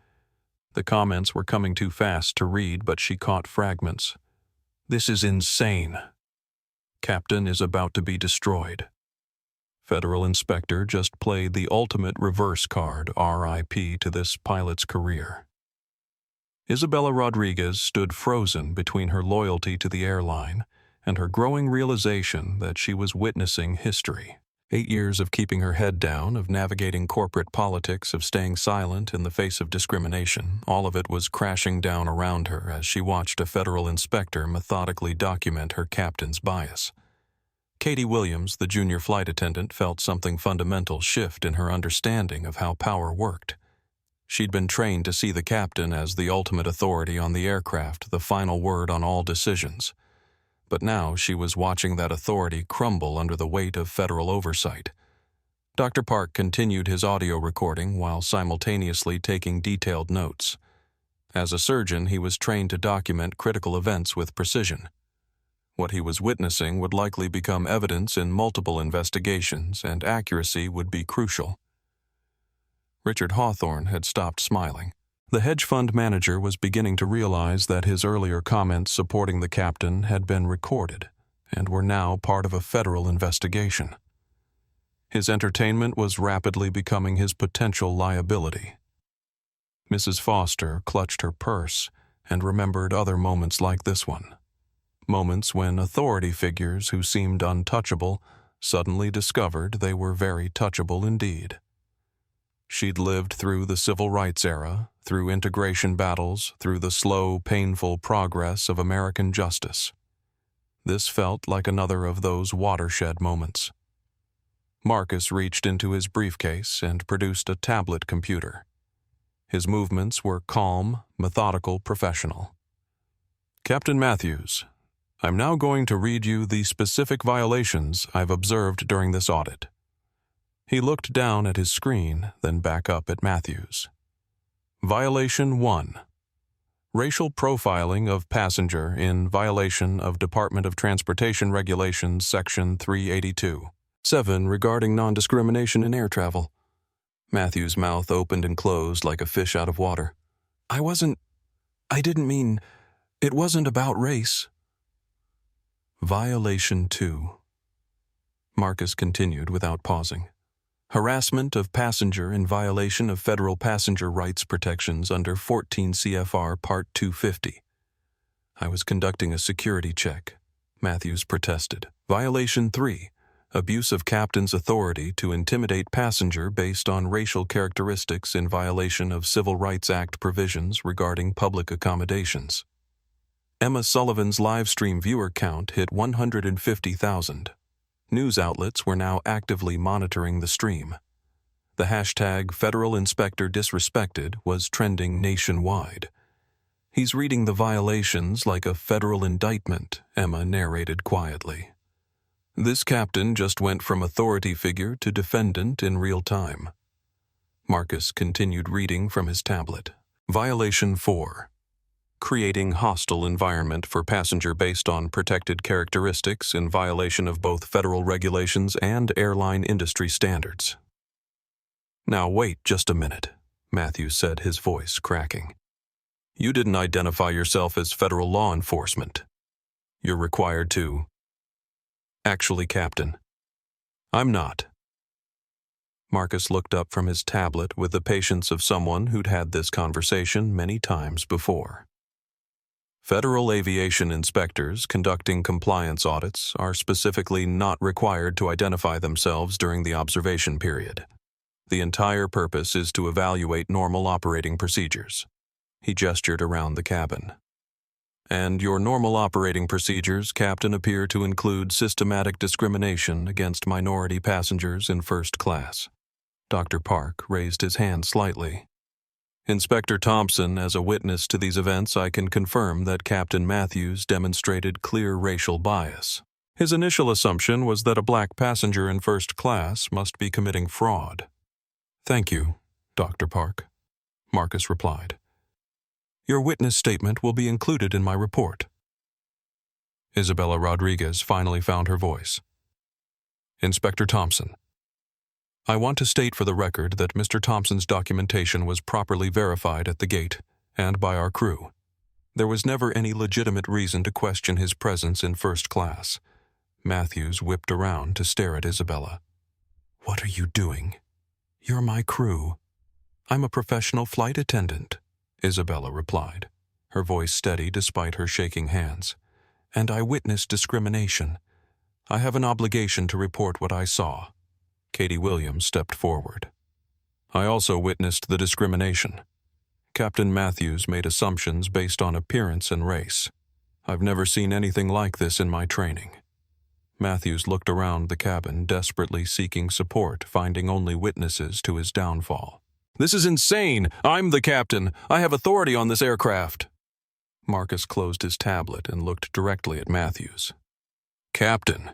Speaker 1: The comments were coming too fast to read, but she caught fragments. "This is insane. Captain is about to be destroyed. Federal inspector just played the ultimate reverse card, RIP to this pilot's career." Isabella Rodriguez stood frozen between her loyalty to the airline and her growing realization that she was witnessing history. 8 years of keeping her head down, of navigating corporate politics, of staying silent in the face of discrimination, all of it was crashing down around her as she watched a federal inspector methodically document her captain's bias. Katie Williams, the junior flight attendant, felt something fundamental shift in her understanding of how power worked. She'd been trained to see the captain as the ultimate authority on the aircraft, the final word on all decisions. But now she was watching that authority crumble under the weight of federal oversight. Dr. Park continued his audio recording while simultaneously taking detailed notes. As a surgeon, he was trained to document critical events with precision. What he was witnessing would likely become evidence in multiple investigations, and accuracy would be crucial. Richard Hawthorne had stopped smiling. The hedge fund manager was beginning to realize that his earlier comments supporting the captain had been recorded and were now part of a federal investigation. His entertainment was rapidly becoming his potential liability. Mrs. Foster clutched her purse and remembered other moments like this one. moments when authority figures who seemed untouchable suddenly discovered they were very touchable indeed. She'd lived through the civil rights era, through integration battles, through the slow, painful progress of American justice. This felt like another of those watershed moments. Marcus reached into his briefcase and produced a tablet computer. His movements were calm, methodical, professional. "Captain Matthews, I'm now going to read you the specific violations I've observed during this audit." He looked down at his screen, then back up at Matthews. Violation 1. Racial profiling of passenger in violation of Department of Transportation Regulations, Section 382. 7. Regarding non-discrimination in air travel. Matthews' mouth opened and closed like a fish out of water. I didn't mean, it wasn't about race. Violation 2. Marcus continued without pausing. Harassment of passenger in violation of federal passenger rights protections under 14 CFR Part 250. I was conducting a security check. Matthews protested. Violation 3. Abuse of captain's authority to intimidate passenger based on racial characteristics in violation of Civil Rights Act provisions regarding public accommodations. Emma Sullivan's live stream viewer count hit 150,000. News outlets were now actively monitoring the stream. The hashtag Federal Inspector Disrespected was trending nationwide. He's reading the violations like a federal indictment, Emma narrated quietly. This captain just went from authority figure to defendant in real time. Marcus continued reading from his tablet. Violation 4. Creating hostile environment for passenger based on protected characteristics in violation of both federal regulations and airline industry standards. Now wait just a minute, Matthews said, his voice cracking. You didn't identify yourself as federal law enforcement. You're required to. Actually, Captain, I'm not. Marcus looked up from his tablet with the patience of someone who'd had this conversation many times before. Federal aviation inspectors conducting compliance audits are specifically not required to identify themselves during the observation period. The entire purpose is to evaluate normal operating procedures. He gestured around the cabin. And your normal operating procedures, Captain, appear to include systematic discrimination against minority passengers in first class. Dr. Park raised his hand slightly. Inspector Thompson, as a witness to these events, I can confirm that Captain Matthews demonstrated clear racial bias. His initial assumption was that a black passenger in first class must be committing fraud. Thank you, Dr. Park, Marcus replied. Your witness statement will be included in my report. Isabella Rodriguez finally found her voice. Inspector Thompson, I want to state for the record that Mr. Thompson's documentation was properly verified at the gate and by our crew. There was never any legitimate reason to question his presence in first class. Matthews whipped around to stare at Isabella. What are you doing? You're my crew. I'm a professional flight attendant, Isabella replied, her voice steady despite her shaking hands. And I witnessed discrimination. I have an obligation to report what I saw. Katie Williams stepped forward. I also witnessed the discrimination. Captain Matthews made assumptions based on appearance and race. I've never seen anything like this in my training. Matthews looked around the cabin, desperately seeking support, finding only witnesses to his downfall. This is insane! I'm the captain! I have authority on this aircraft! Marcus closed his tablet and looked directly at Matthews. Captain,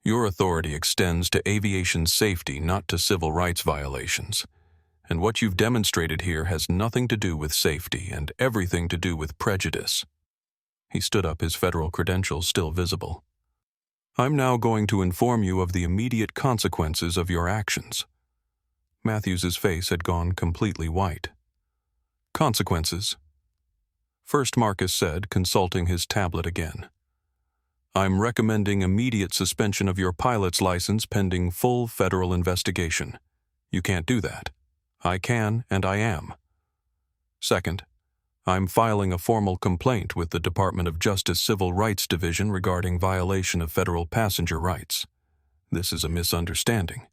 Speaker 1: your authority extends to aviation safety, not to civil rights violations. And what you've demonstrated here has nothing to do with safety and everything to do with prejudice. He stood up, his federal credentials still visible. I'm now going to inform you of the immediate consequences of your actions. Matthews's face had gone completely white. Consequences? First, Marcus said, consulting his tablet again. I'm recommending immediate suspension of your pilot's license pending full federal investigation. You can't do that. I can, and I am. Second, I'm filing a formal complaint with the Department of Justice Civil Rights Division regarding violation of federal passenger rights. This is a misunderstanding.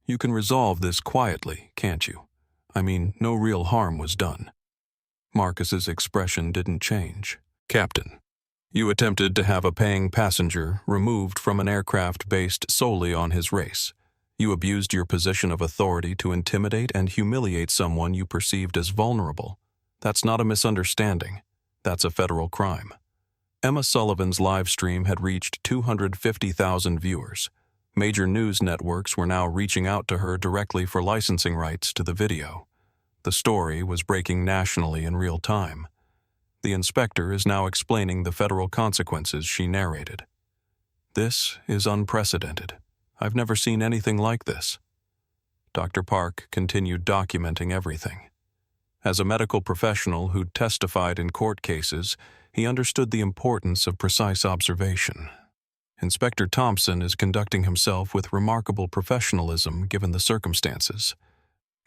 Speaker 1: You can resolve this quietly, can't you? I mean, no real harm was done." Marcus's expression didn't change. "Captain, you attempted to have a paying passenger removed from an aircraft based solely on his race. You abused your position of authority to intimidate and humiliate someone you perceived as vulnerable. That's not a misunderstanding. That's a federal crime." Emma Sullivan's live stream had reached 250,000 viewers. Major news networks were now reaching out to her directly for licensing rights to the video. The story was breaking nationally in real time. The inspector is now explaining the federal consequences she narrated. "This is unprecedented. I've never seen anything like this." Dr. Park continued documenting everything. As a medical professional who testified in court cases, he understood the importance of precise observation. Inspector Thompson is conducting himself with remarkable professionalism given the circumstances.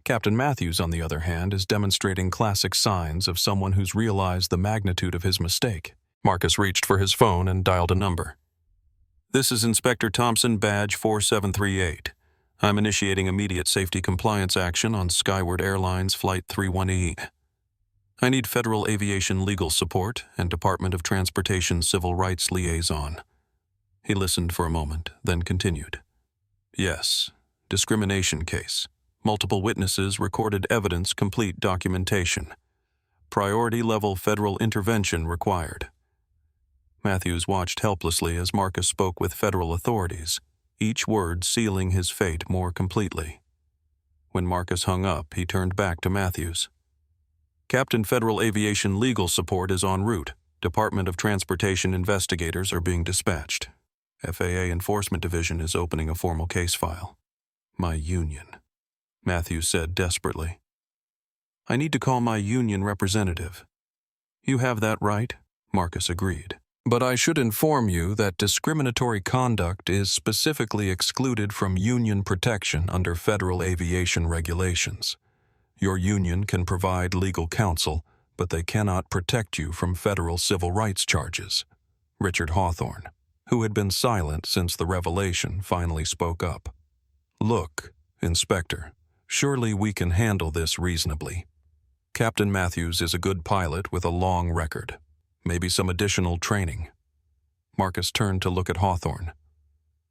Speaker 1: Captain Matthews, on the other hand, is demonstrating classic signs of someone who's realized the magnitude of his mistake. Marcus reached for his phone and dialed a number. "This is Inspector Thompson, badge 4738. I'm initiating immediate safety compliance action on Skyward Airlines Flight 31E. I need Federal Aviation legal support and Department of Transportation civil rights liaison." He listened for a moment, then continued. "Yes, discrimination case. Multiple witnesses, recorded evidence, complete documentation. Priority-level federal intervention required." Matthews watched helplessly as Marcus spoke with federal authorities, each word sealing his fate more completely. When Marcus hung up, he turned back to Matthews. "Captain, Federal Aviation legal support is en route. Department of Transportation investigators are being dispatched. FAA Enforcement Division is opening a formal case file." "My union," Matthews said desperately. "I need to call my union representative." "You have that right," Marcus agreed. "But I should inform you that discriminatory conduct is specifically excluded from union protection under federal aviation regulations. Your union can provide legal counsel, but they cannot protect you from federal civil rights charges." Richard Hawthorne, who had been silent since the revelation, finally spoke up. "Look, Inspector, surely we can handle this reasonably. Captain Matthews is a good pilot with a long record. Maybe some additional training." Marcus turned to look at Hawthorne.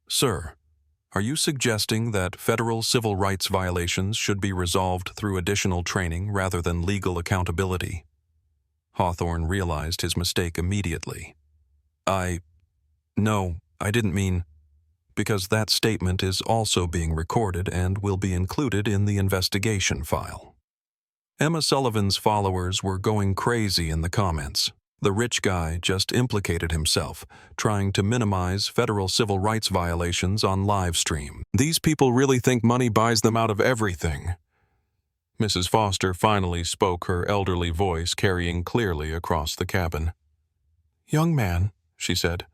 Speaker 1: "Sir, are you suggesting that federal civil rights violations should be resolved through additional training rather than legal accountability?" Hawthorne realized his mistake immediately. No, I didn't mean..." "Because that statement is also being recorded and will be included in the investigation file." Emma Sullivan's followers were going crazy in the comments. The rich guy just implicated himself, trying to minimize federal civil rights violations on live stream. "These people really think money buys them out of everything." Mrs. Foster finally spoke, her elderly voice carrying clearly across the cabin. "Young man," she said,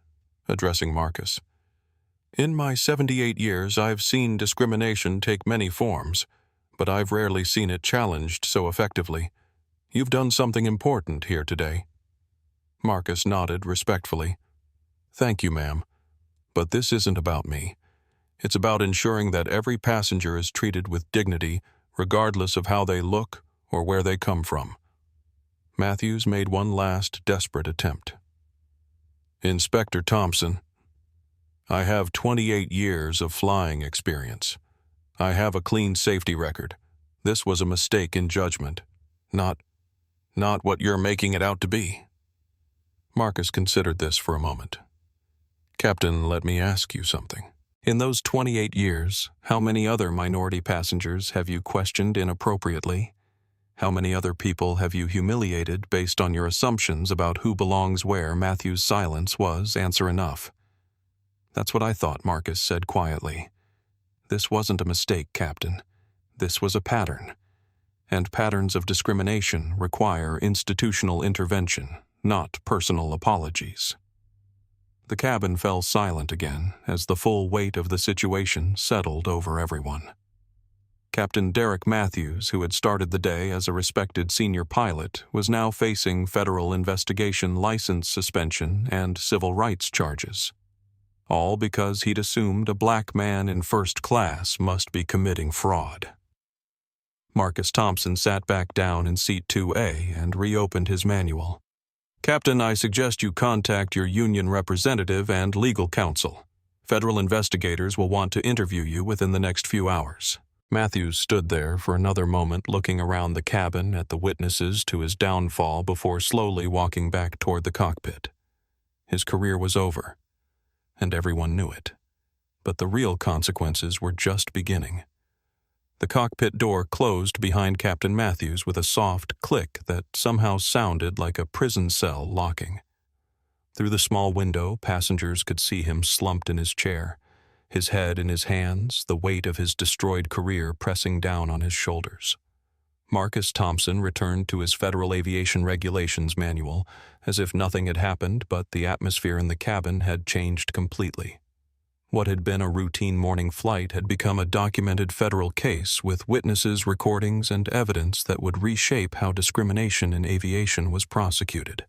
Speaker 1: addressing Marcus, "in my 78 years I've seen discrimination take many forms, but I've rarely seen it challenged so effectively. You've done something important here today." Marcus nodded respectfully. "Thank you, ma'am. But this isn't about me. It's about ensuring that every passenger is treated with dignity, regardless of how they look or where they come from." Matthews made one last desperate attempt. "Inspector Thompson, I have 28 years of flying experience. I have a clean safety record. This was a mistake in judgment, not what you're making it out to be." Marcus considered this for a moment. "Captain, let me ask you something. In those 28 years, how many other minority passengers have you questioned inappropriately? How many other people have you humiliated based on your assumptions about who belongs where? Matthew's silence was answer enough. "That's what I thought," Marcus said quietly. "This wasn't a mistake, Captain. This was a pattern. And patterns of discrimination require institutional intervention, not personal apologies." The cabin fell silent again as the full weight of the situation settled over everyone. Captain Derek Matthews, who had started the day as a respected senior pilot, was now facing federal investigation, license suspension, and civil rights charges. All because he'd assumed a black man in first class must be committing fraud. Marcus Thompson sat back down in seat 2A and reopened his manual. "Captain, I suggest you contact your union representative and legal counsel. Federal investigators will want to interview you within the next few hours." Matthews stood there for another moment, looking around the cabin at the witnesses to his downfall before slowly walking back toward the cockpit. His career was over, and everyone knew it. But the real consequences were just beginning. The cockpit door closed behind Captain Matthews with a soft click that somehow sounded like a prison cell locking. Through the small window, passengers could see him slumped in his chair, his head in his hands, the weight of his destroyed career pressing down on his shoulders. Marcus Thompson returned to his Federal Aviation Regulations manual as if nothing had happened, but the atmosphere in the cabin had changed completely. What had been a routine morning flight had become a documented federal case with witnesses, recordings, and evidence that would reshape how discrimination in aviation was prosecuted.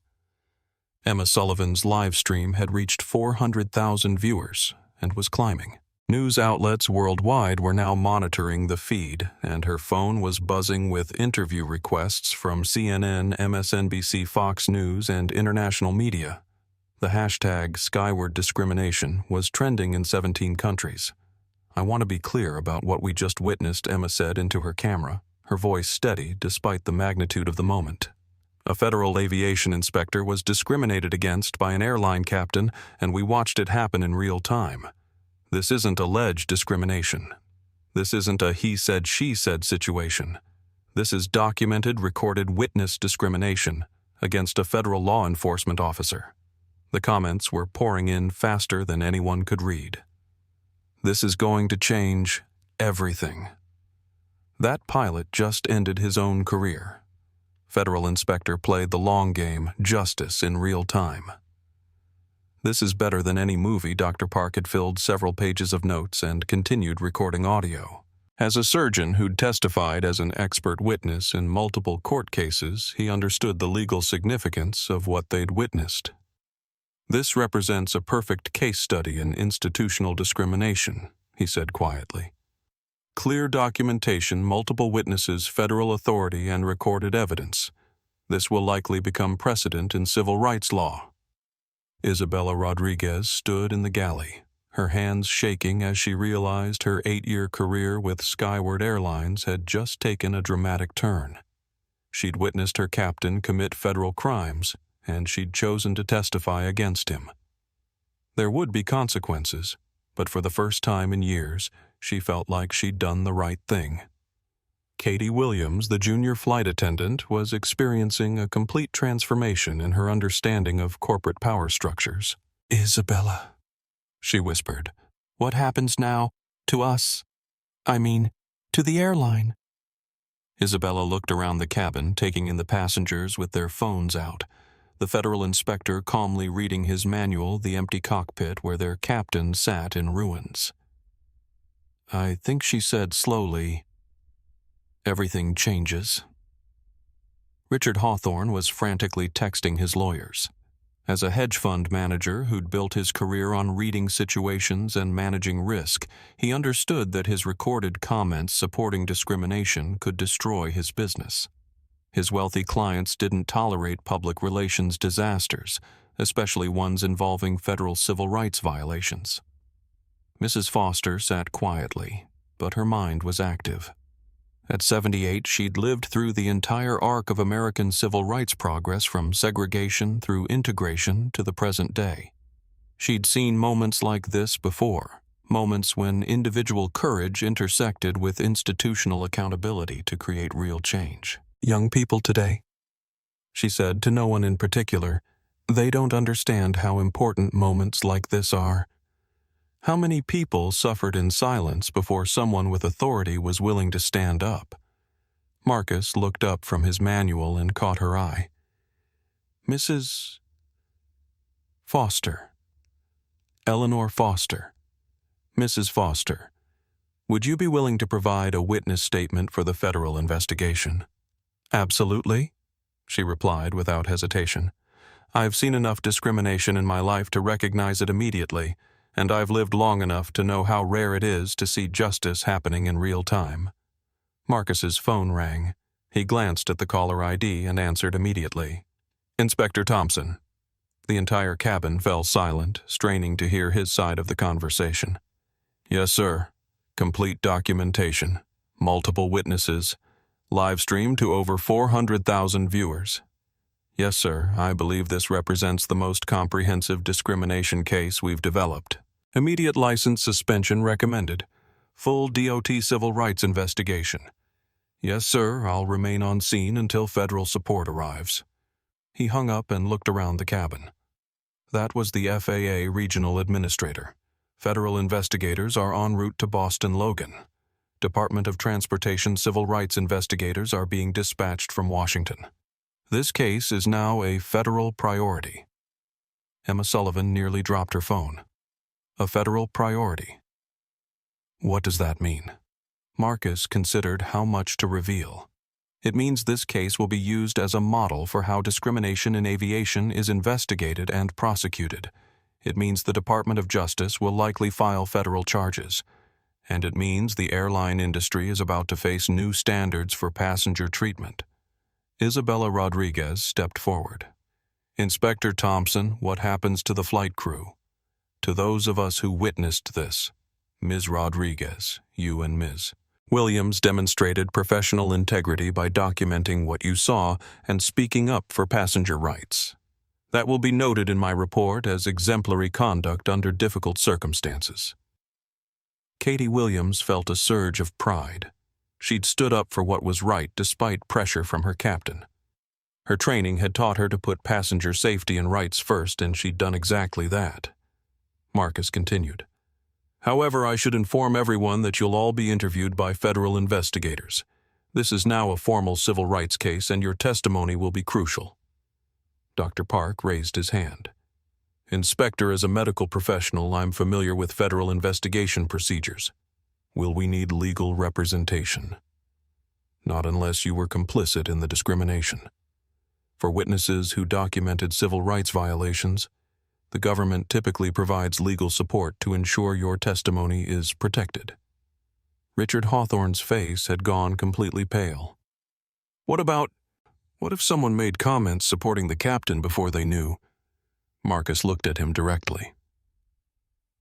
Speaker 1: Emma Sullivan's live stream had reached 400,000 viewers and was climbing. News outlets worldwide were now monitoring the feed, and her phone was buzzing with interview requests from CNN, MSNBC, Fox News, and international media. The hashtag Skyward Discrimination was trending in 17 countries. "I want to be clear about what we just witnessed," Emma said into her camera, her voice steady despite the magnitude of the moment. "A federal aviation inspector was discriminated against by an airline captain, and we watched it happen in real time. This isn't alleged discrimination. This isn't a he said, she said situation. This is documented, recorded witness discrimination against a federal law enforcement officer." The comments were pouring in faster than anyone could read. "This is going to change everything." That pilot just ended his own career. Federal inspector played the long game, justice in real time. "This is better than any movie." Dr. Park had filled several pages of notes and continued recording audio. As a surgeon who'd testified as an expert witness in multiple court cases, he understood the legal significance of what they'd witnessed. "This represents a perfect case study in institutional discrimination," he said quietly. "Clear documentation, multiple witnesses, federal authority, and recorded evidence. This will likely become precedent in civil rights law." Isabella Rodriguez stood in the galley, her hands shaking as she realized her 8-year career with Skyward Airlines had just taken a dramatic turn. She'd witnessed her captain commit federal crimes, and she'd chosen to testify against him. There would be consequences, but for the first time in years, she felt like she'd done the right thing. Katie Williams, the junior flight attendant, was experiencing a complete transformation in her understanding of corporate power structures. "Isabella," she whispered, "what happens now to us? I mean, to the airline?" Isabella looked around the cabin, taking in the passengers with their phones out. The federal inspector calmly reading his manual, the empty cockpit where their captain sat in ruins. "I think," she said slowly, "everything changes." Richard Hawthorne was frantically texting his lawyers. As a hedge fund manager who'd built his career on reading situations and managing risk, he understood that his recorded comments supporting discrimination could destroy his business. His wealthy clients didn't tolerate public relations disasters, especially ones involving federal civil rights violations. Mrs. Foster sat quietly, but her mind was active. At 78, she'd lived through the entire arc of American civil rights progress from segregation through integration to the present day. She'd seen moments like this before, moments when individual courage intersected with institutional accountability to create real change. "Young people today," she said to no one in particular, "they don't understand how important moments like this are. How many people suffered in silence before someone with authority was willing to stand up?" Marcus looked up from his manual and caught her eye. "Mrs. Foster. Eleanor Foster. Mrs. Foster. Would you be willing to provide a witness statement for the federal investigation? Absolutely, she replied without hesitation. I've seen enough discrimination in my life to recognize it immediately, and I've lived long enough to know how rare it is to see justice happening in real time. Marcus's phone rang. He glanced at the caller ID and answered immediately. Inspector Thompson. The entire cabin fell silent, straining to hear his side of the conversation. Yes, sir. Complete documentation. Multiple witnesses. Live streamed to over 400,000 viewers. Yes, sir, I believe this represents the most comprehensive discrimination case we've developed. Immediate license suspension recommended. Full DOT civil rights investigation. Yes, sir, I'll remain on scene until federal support arrives. He hung up and looked around the cabin. That was the FAA regional administrator. Federal investigators are en route to Boston Logan. Department of Transportation civil rights investigators are being dispatched from Washington. This case is now a federal priority. Emma Sullivan nearly dropped her phone. A federal priority. What does that mean? Marcus considered how much to reveal. It means this case will be used as a model for how discrimination in aviation is investigated and prosecuted. It means the Department of Justice will likely file federal charges. And it means the airline industry is about to face new standards for passenger treatment. Isabella Rodriguez stepped forward. Inspector Thompson, what happens to the flight crew? To those of us who witnessed this, Ms. Rodriguez, you and Ms. Williams demonstrated professional integrity by documenting what you saw and speaking up for passenger rights. That will be noted in my report as exemplary conduct under difficult circumstances. Katie Williams felt a surge of pride. She'd stood up for what was right despite pressure from her captain. Her training had taught her to put passenger safety and rights first, and she'd done exactly that. Marcus continued. However, I should inform everyone that you'll all be interviewed by federal investigators. This is now a formal civil rights case, and your testimony will be crucial. Dr. Park raised his hand. Inspector, as a medical professional, I'm familiar with federal investigation procedures. Will we need legal representation? Not unless you were complicit in the discrimination. For witnesses who documented civil rights violations, the government typically provides legal support to ensure your testimony is protected. Richard Hawthorne's face had gone completely pale. What if someone made comments supporting the captain before they knew? Marcus looked at him directly.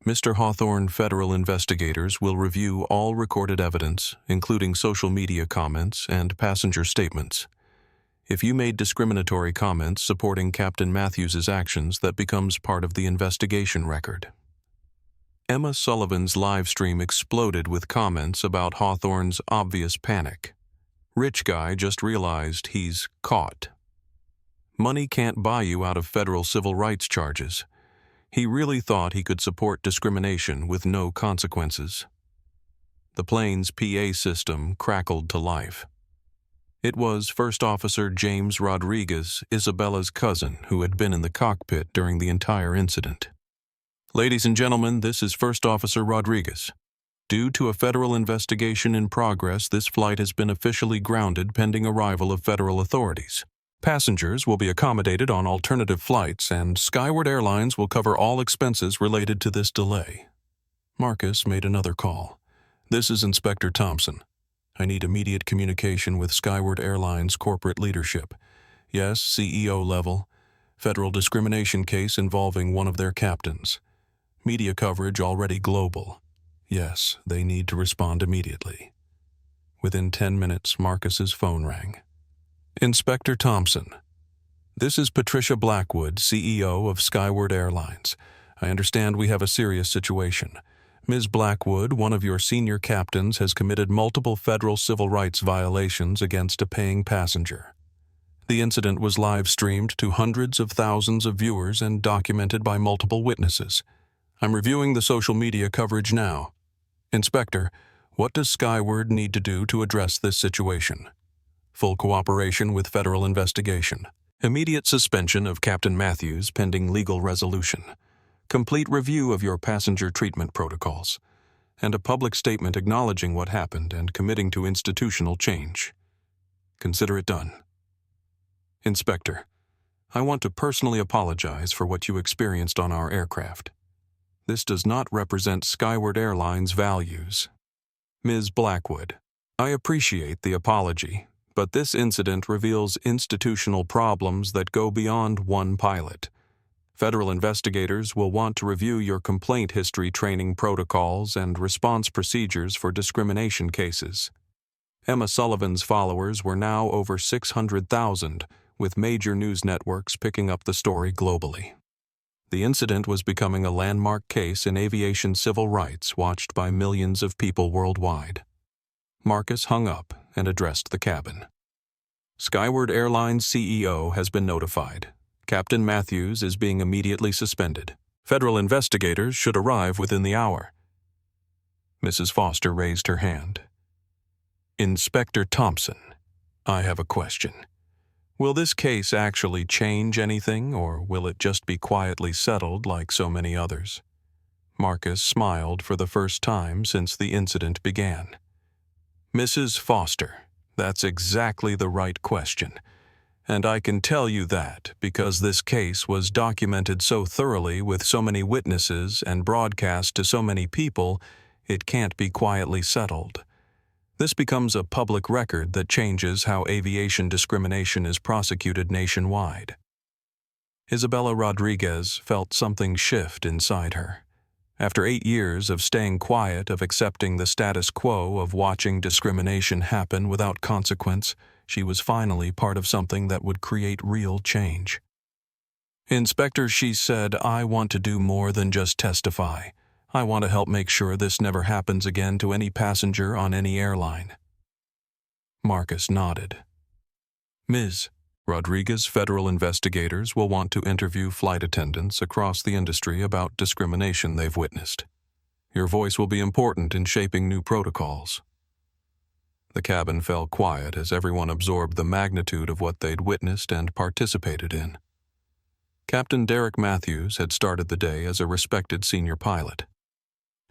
Speaker 1: Mr. Hawthorne, federal investigators will review all recorded evidence, including social media comments and passenger statements. If you made discriminatory comments supporting Captain Matthews's actions, that becomes part of the investigation record. Emma Sullivan's live stream exploded with comments about Hawthorne's obvious panic. Rich guy just realized he's caught. Money can't buy you out of federal civil rights charges. He really thought he could support discrimination with no consequences. The plane's PA system crackled to life. It was First Officer James Rodriguez, Isabella's cousin, who had been in the cockpit during the entire incident. Ladies and gentlemen, this is First Officer Rodriguez. Due to a federal investigation in progress, this flight has been officially grounded pending arrival of federal authorities. Passengers will be accommodated on alternative flights, and Skyward Airlines will cover all expenses related to this delay. Marcus made another call. This is Inspector Thompson. I need immediate communication with Skyward Airlines corporate leadership. Yes, CEO level. Federal discrimination case involving one of their captains. Media coverage already global. Yes, they need to respond immediately. Within 10 minutes, Marcus's phone rang. Inspector Thompson. This is Patricia Blackwood, CEO of Skyward Airlines. I understand we have a serious situation. Ms. Blackwood, one of your senior captains, has committed multiple federal civil rights violations against a paying passenger. The incident was live-streamed to hundreds of thousands of viewers and documented by multiple witnesses. I'm reviewing the social media coverage now. Inspector, what does Skyward need to do to address this situation? Full cooperation with federal investigation. Immediate suspension of Captain Matthews pending legal resolution. Complete review of your passenger treatment protocols. and a public statement acknowledging what happened and committing to institutional change. Consider it done. Inspector, I want to personally apologize for what you experienced on our aircraft. This does not represent Skyward Airlines' values. Ms. Blackwood, I appreciate the apology, but this incident reveals institutional problems that go beyond one pilot. Federal investigators will want to review your complaint history training protocols and response procedures for discrimination cases. Emma Sullivan's followers were now over 600,000, with major news networks picking up the story globally. The incident was becoming a landmark case in aviation civil rights watched by millions of people worldwide. Marcus hung up and addressed the cabin. Skyward Airlines CEO has been notified. Captain Matthews is being immediately suspended. Federal investigators should arrive within the hour. Mrs. Foster raised her hand. Inspector Thompson, I have a question. Will this case actually change anything, or will it just be quietly settled like so many others? Marcus smiled for the first time since the incident began. Mrs. Foster, that's exactly the right question. And I can tell you that because this case was documented so thoroughly with so many witnesses and broadcast to so many people, it can't be quietly settled. This becomes a public record that changes how aviation discrimination is prosecuted nationwide. Isabella Rodriguez felt something shift inside her. After 8 years of staying quiet, of accepting the status quo, of watching discrimination happen without consequence, she was finally part of something that would create real change. Inspector, she said, I want to do more than just testify. I want to help make sure this never happens again to any passenger on any airline. Marcus nodded. Ms. Rodriguez, federal investigators will want to interview flight attendants across the industry about discrimination they've witnessed. Your voice will be important in shaping new protocols. The cabin fell quiet as everyone absorbed the magnitude of what they'd witnessed and participated in. Captain Derek Matthews had started the day as a respected senior pilot.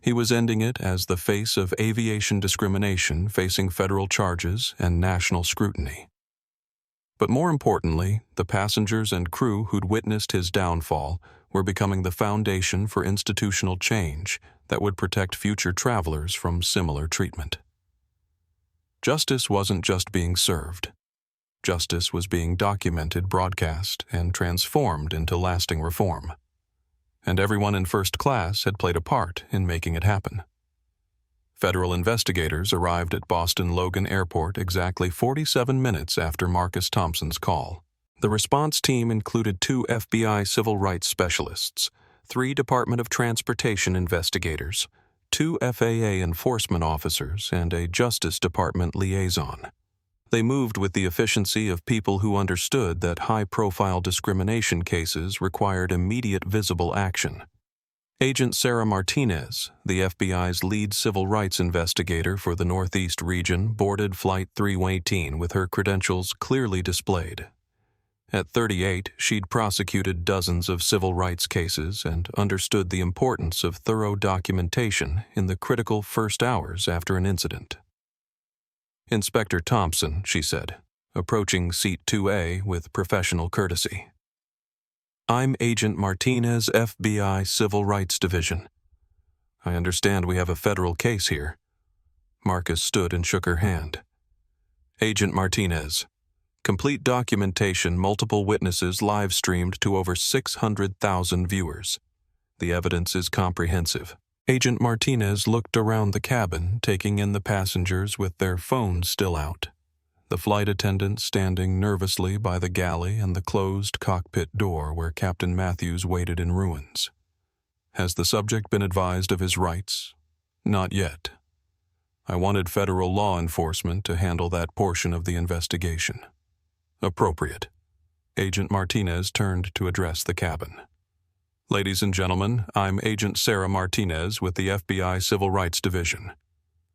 Speaker 1: He was ending it as the face of aviation discrimination facing federal charges and national scrutiny. But more importantly, the passengers and crew who'd witnessed his downfall were becoming the foundation for institutional change that would protect future travelers from similar treatment. Justice wasn't just being served. Justice was being documented, broadcast, and transformed into lasting reform. And everyone in first class had played a part in making it happen. Federal investigators arrived at Boston Logan Airport exactly 47 minutes after Marcus Thompson's call. The response team included 2 FBI civil rights specialists, 3 Department of Transportation investigators, 2 FAA enforcement officers, and a Justice Department liaison. They moved with the efficiency of people who understood that high-profile discrimination cases required immediate visible action. Agent Sarah Martinez, the FBI's lead civil rights investigator for the Northeast region, boarded Flight 318 with her credentials clearly displayed. At 38, she'd prosecuted dozens of civil rights cases and understood the importance of thorough documentation in the critical first hours after an incident. Inspector Thompson, she said, approaching Seat 2A with professional courtesy. I'm Agent Martinez, FBI Civil Rights Division. I understand we have a federal case here. Marcus stood and shook her hand. Agent Martinez, complete documentation, multiple witnesses live-streamed to over 600,000 viewers. The evidence is comprehensive. Agent Martinez looked around the cabin, taking in the passengers with their phones still out. The flight attendants standing nervously by the galley and the closed cockpit door where Captain Matthews waited in ruins. Has the subject been advised of his rights? Not yet. I wanted federal law enforcement to handle that portion of the investigation. Appropriate. Agent Martinez turned to address the cabin. Ladies and gentlemen, I'm Agent Sarah Martinez with the FBI Civil Rights Division.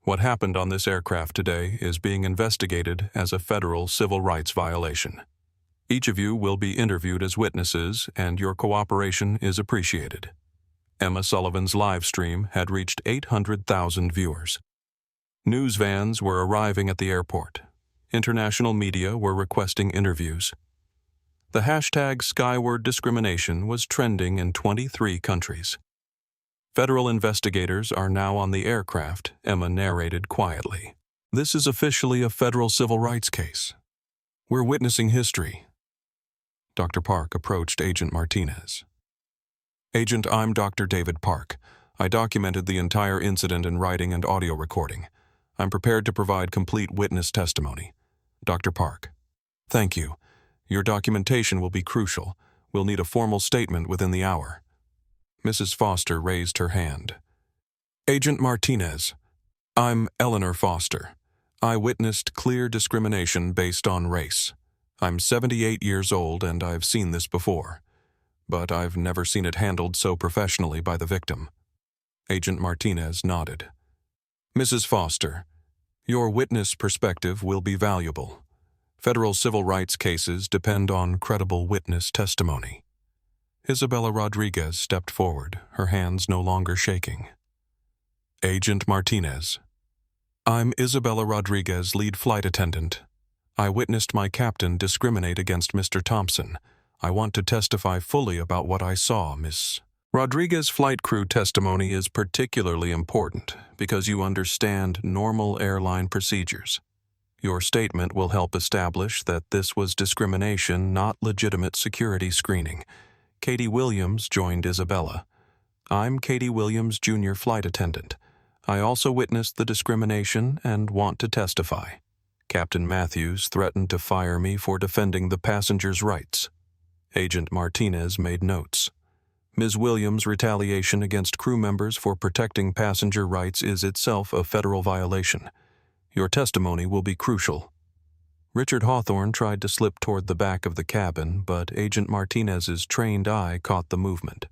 Speaker 1: What happened on this aircraft today is being investigated as a federal civil rights violation. Each of you will be interviewed as witnesses, and your cooperation is appreciated. Emma Sullivan's live stream had reached 800,000 viewers. News vans were arriving at the airport. International media were requesting interviews. The hashtag Skyward Discrimination was trending in 23 countries. Federal investigators are now on the aircraft, Emma narrated quietly. This is officially a federal civil rights case. We're witnessing history. Dr. Park approached Agent Martinez. Agent, I'm Dr. David Park. I documented the entire incident in writing and audio recording. I'm prepared to provide complete witness testimony. Dr. Park. Thank you. Your documentation will be crucial. We'll need a formal statement within the hour. Mrs. Foster raised her hand. Agent Martinez. I'm Eleanor Foster. I witnessed clear discrimination based on race. I'm 78 years old and I've seen this before, but I've never seen it handled so professionally by the victim. Agent Martinez nodded. Mrs. Foster, your witness perspective will be valuable. Federal civil rights cases depend on credible witness testimony. Isabella Rodriguez stepped forward, her hands no longer shaking. Agent Martinez. I'm Isabella Rodriguez, lead flight attendant. I witnessed my captain discriminate against Mr. Thompson. I want to testify fully about what I saw, Miss. Rodriguez's flight crew testimony is particularly important because you understand normal airline procedures. Your statement will help establish that this was discrimination, not legitimate security screening. Katie Williams joined Isabella. I'm Katie Williams, junior flight attendant. I also witnessed the discrimination and want to testify. Captain Matthews threatened to fire me for defending the passengers' rights. Agent Martinez made notes. Ms. Williams' retaliation against crew members for protecting passenger rights is itself a federal violation. Your testimony will be crucial. Richard Hawthorne tried to slip toward the back of the cabin, but Agent Martinez's trained eye caught the movement.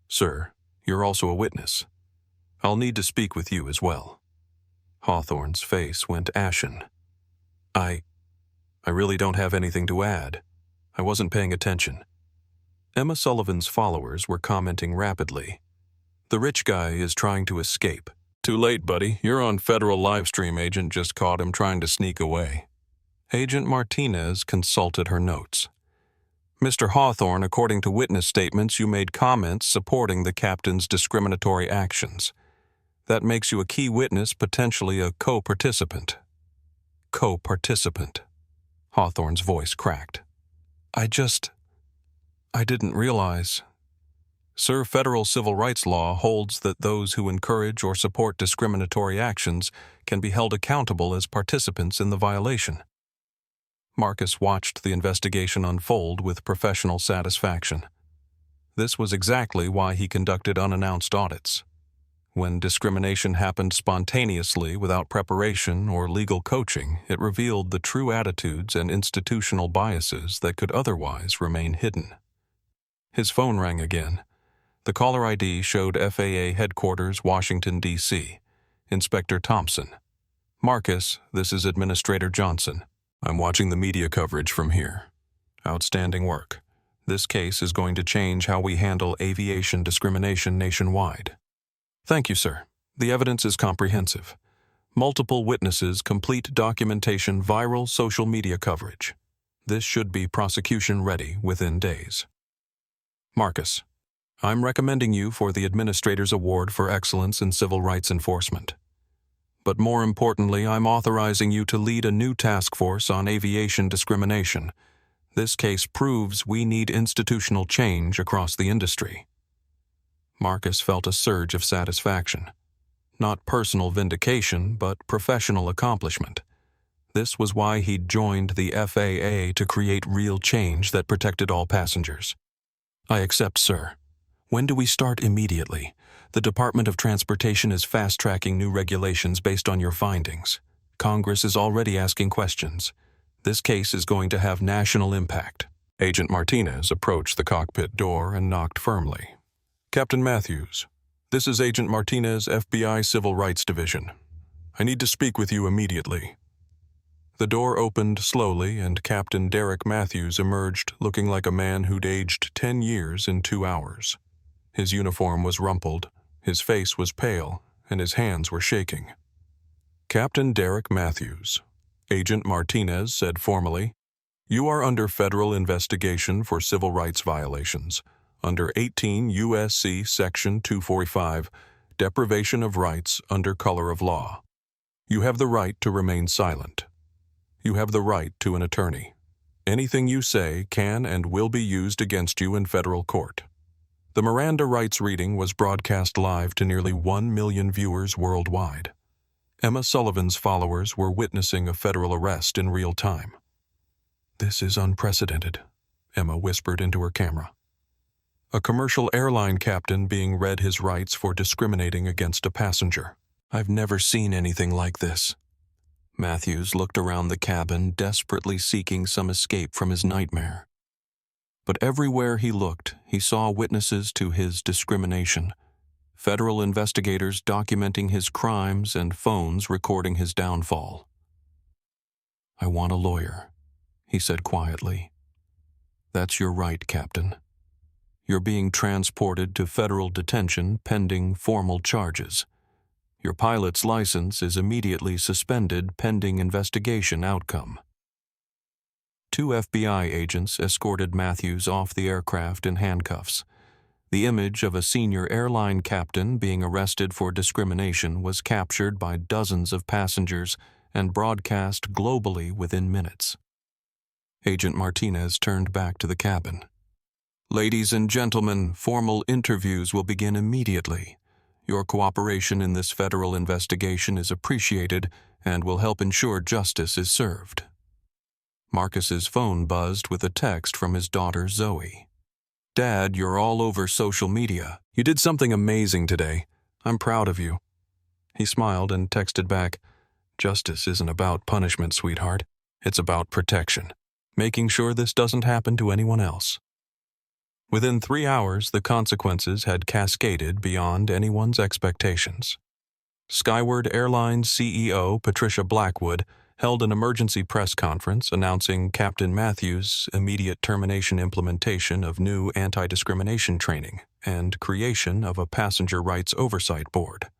Speaker 1: Sir, you're also a witness. I'll need to speak with you as well. Hawthorne's face went ashen. I really don't have anything to add. I wasn't paying attention. Emma Sullivan's followers were commenting rapidly. The rich guy is trying to escape. Too late, buddy. You're on federal livestream. Agent just caught him trying to sneak away. Agent Martinez consulted her notes. Mr. Hawthorne, according to witness statements, you made comments supporting the captain's discriminatory actions. That makes you a key witness, potentially a co-participant. Co-participant. Hawthorne's voice cracked. I didn't realize. Sir, federal civil rights law holds that those who encourage or support discriminatory actions can be held accountable as participants in the violation. Marcus watched the investigation unfold with professional satisfaction. This was exactly why he conducted unannounced audits. When discrimination happened spontaneously without preparation or legal coaching, it revealed the true attitudes and institutional biases that could otherwise remain hidden. His phone rang again. The caller ID showed FAA Headquarters, Washington, D.C. Inspector Thompson. Marcus, this is Administrator Johnson. I'm watching the media coverage from here. Outstanding work. This case is going to change how we handle aviation discrimination nationwide. Thank you, sir. The evidence is comprehensive. Multiple witnesses, complete documentation, viral social media coverage. This should be prosecution ready within days. Marcus, I'm recommending you for the Administrator's Award for Excellence in Civil Rights Enforcement. But more importantly, I'm authorizing you to lead a new task force on aviation discrimination. This case proves we need institutional change across the industry. Marcus felt a surge of satisfaction. Not personal vindication, but professional accomplishment. This was why he'd joined the FAA to create real change that protected all passengers. I accept, sir. When do we start? Immediately. The Department of Transportation is fast-tracking new regulations based on your findings. Congress is already asking questions. This case is going to have national impact. Agent Martinez approached the cockpit door and knocked firmly. Captain Matthews, this is Agent Martinez, FBI Civil Rights Division. I need to speak with you immediately. The door opened slowly and Captain Derek Matthews emerged looking like a man who'd aged 10 years in 2 hours. His uniform was rumpled, his face was pale, and his hands were shaking. "Captain Derek Matthews," Agent Martinez said formally, "you are under federal investigation for civil rights violations, under 18 U.S.C. Section 245, deprivation of rights under color of law. You have the right to remain silent. You have the right to an attorney. Anything you say can and will be used against you in federal court." The Miranda rights reading was broadcast live to nearly 1 million viewers worldwide. Emma Sullivan's followers were witnessing a federal arrest in real time. "This is unprecedented," Emma whispered into her camera. A commercial airline captain being read his rights for discriminating against a passenger. "I've never seen anything like this." Matthews looked around the cabin, desperately seeking some escape from his nightmare. But everywhere he looked, he saw witnesses to his discrimination. Federal investigators documenting his crimes and phones recording his downfall. "I want a lawyer," he said quietly. "That's your right, Captain. You're being transported to federal detention pending formal charges. Your pilot's license is immediately suspended pending investigation outcome." 2 FBI agents escorted Matthews off the aircraft in handcuffs. The image of a senior airline captain being arrested for discrimination was captured by dozens of passengers and broadcast globally within minutes. Agent Martinez turned back to the cabin. "Ladies and gentlemen, formal interviews will begin immediately. Your cooperation in this federal investigation is appreciated and will help ensure justice is served." Marcus's phone buzzed with a text from his daughter Zoe. "Dad, you're all over social media. You did something amazing today. I'm proud of you." He smiled and texted back, "Justice isn't about punishment, sweetheart. It's about protection, making sure this doesn't happen to anyone else." Within 3 hours, the consequences had cascaded beyond anyone's expectations. Skyward Airlines CEO Patricia Blackwood held an emergency press conference announcing Captain Matthews' immediate termination implementation of new anti-discrimination training and creation of a passenger rights oversight board.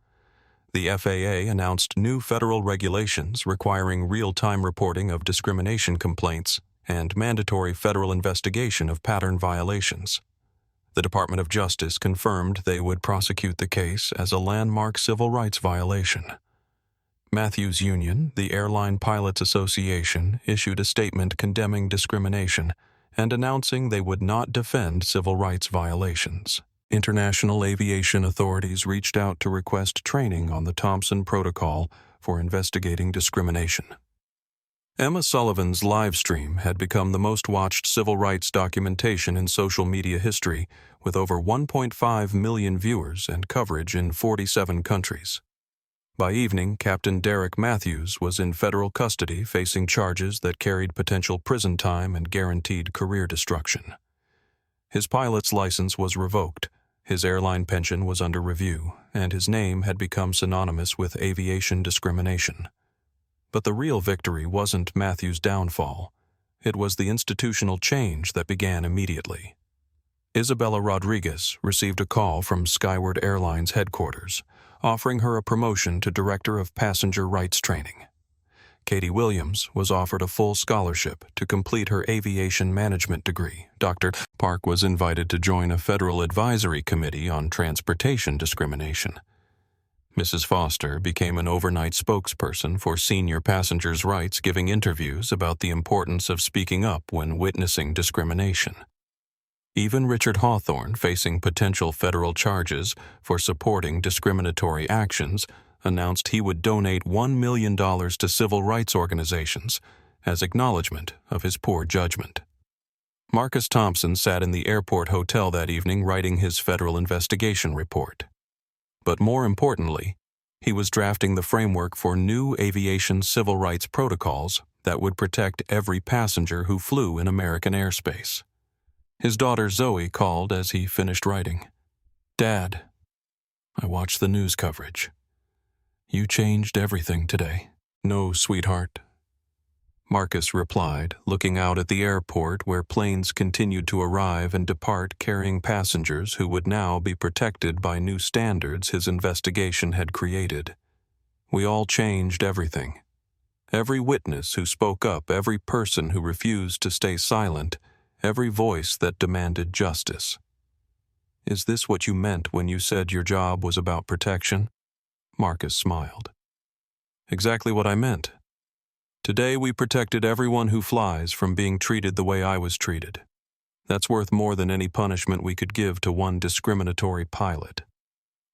Speaker 1: The FAA announced new federal regulations requiring real-time reporting of discrimination complaints and mandatory federal investigation of pattern violations. The Department of Justice confirmed they would prosecute the case as a landmark civil rights violation. Matthews Union, the Airline Pilots Association, issued a statement condemning discrimination and announcing they would not defend civil rights violations. International aviation authorities reached out to request training on the Thompson Protocol for investigating discrimination. Emma Sullivan's live stream had become the most watched civil rights documentation in social media history, with over 1.5 million viewers and coverage in 47 countries. By evening, Captain Derek Matthews was in federal custody facing charges that carried potential prison time and guaranteed career destruction. His pilot's license was revoked, his airline pension was under review, and his name had become synonymous with aviation discrimination. But the real victory wasn't Matthews' downfall. It was the institutional change that began immediately. Isabella Rodriguez received a call from Skyward Airlines headquarters, offering her a promotion to Director of Passenger Rights Training. Katie Williams was offered a full scholarship to complete her aviation management degree. Dr. Park was invited to join a federal advisory committee on transportation discrimination. Mrs. Foster became an overnight spokesperson for senior passengers' rights, giving interviews about the importance of speaking up when witnessing discrimination. Even Richard Hawthorne, facing potential federal charges for supporting discriminatory actions, announced he would donate $1 million to civil rights organizations as acknowledgement of his poor judgment. Marcus Thompson sat in the airport hotel that evening writing his federal investigation report. But more importantly, he was drafting the framework for new aviation civil rights protocols that would protect every passenger who flew in American airspace. His daughter Zoe called as he finished writing. "Dad, I watched the news coverage. You changed everything today." "No, sweetheart. Marcus replied, looking out at the airport where planes continued to arrive and depart carrying passengers who would now be protected by new standards his investigation had created. We all changed everything. Every witness who spoke up, every person who refused to stay silent, every voice that demanded justice. Is this what you meant when you said your job was about protection? Marcus smiled. Exactly what I meant. Today we protected everyone who flies from being treated the way I was treated. That's worth more than any punishment we could give to one discriminatory pilot.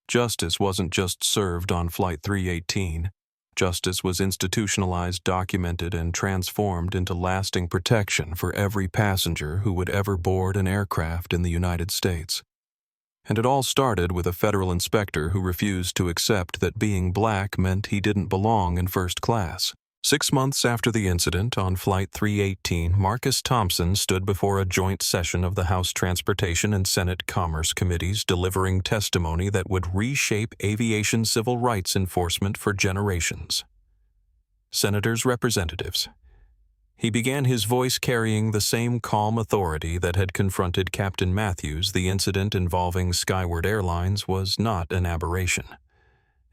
Speaker 1: Justice wasn't just served on Flight 318. Justice was institutionalized, documented, and transformed into lasting protection for every passenger who would ever board an aircraft in the United States. And it all started with a federal inspector who refused to accept that being black meant he didn't belong in first class. 6 months after the incident on Flight 318, Marcus Thompson stood before a joint session of the House Transportation and Senate Commerce Committees delivering testimony that would reshape aviation civil rights enforcement for generations. Senators, representatives. He began his voice carrying the same calm authority that had confronted Captain Matthews. The incident involving Skyward Airlines was not an aberration.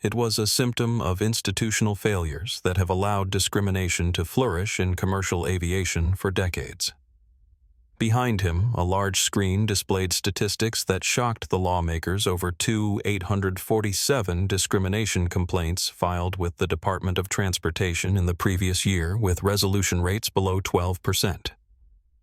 Speaker 1: It was a symptom of institutional failures that have allowed discrimination to flourish in commercial aviation for decades. Behind him, a large screen displayed statistics that shocked the lawmakers over 847 discrimination complaints filed with the Department of Transportation in the previous year, with resolution rates below 12%.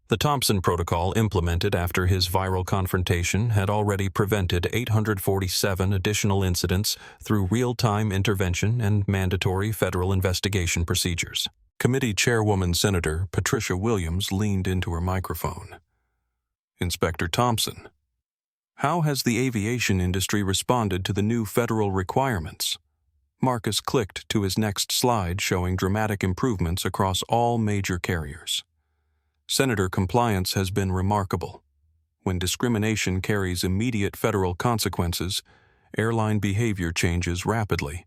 Speaker 1: The Thompson Protocol, implemented after his viral confrontation, had already prevented 847 additional incidents through real-time intervention and mandatory federal investigation procedures. Committee Chairwoman Senator Patricia Williams leaned into her microphone. Inspector Thompson, how has the aviation industry responded to the new federal requirements? Marcus clicked to his next slide showing dramatic improvements across all major carriers. Senator, compliance has been remarkable. When discrimination carries immediate federal consequences, airline behavior changes rapidly.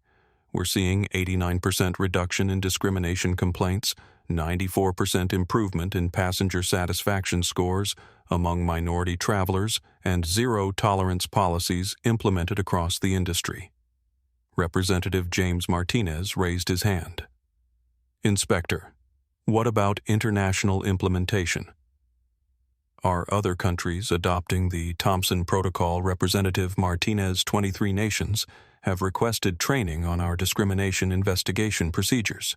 Speaker 1: We're seeing 89% reduction in discrimination complaints, 94% improvement in passenger satisfaction scores among minority travelers, and zero-tolerance policies implemented across the industry. Representative James Martinez raised his hand. Inspector, what about international implementation? Are other countries adopting the Thompson Protocol? Representative Martinez, 23 nations have requested training on our discrimination investigation procedures.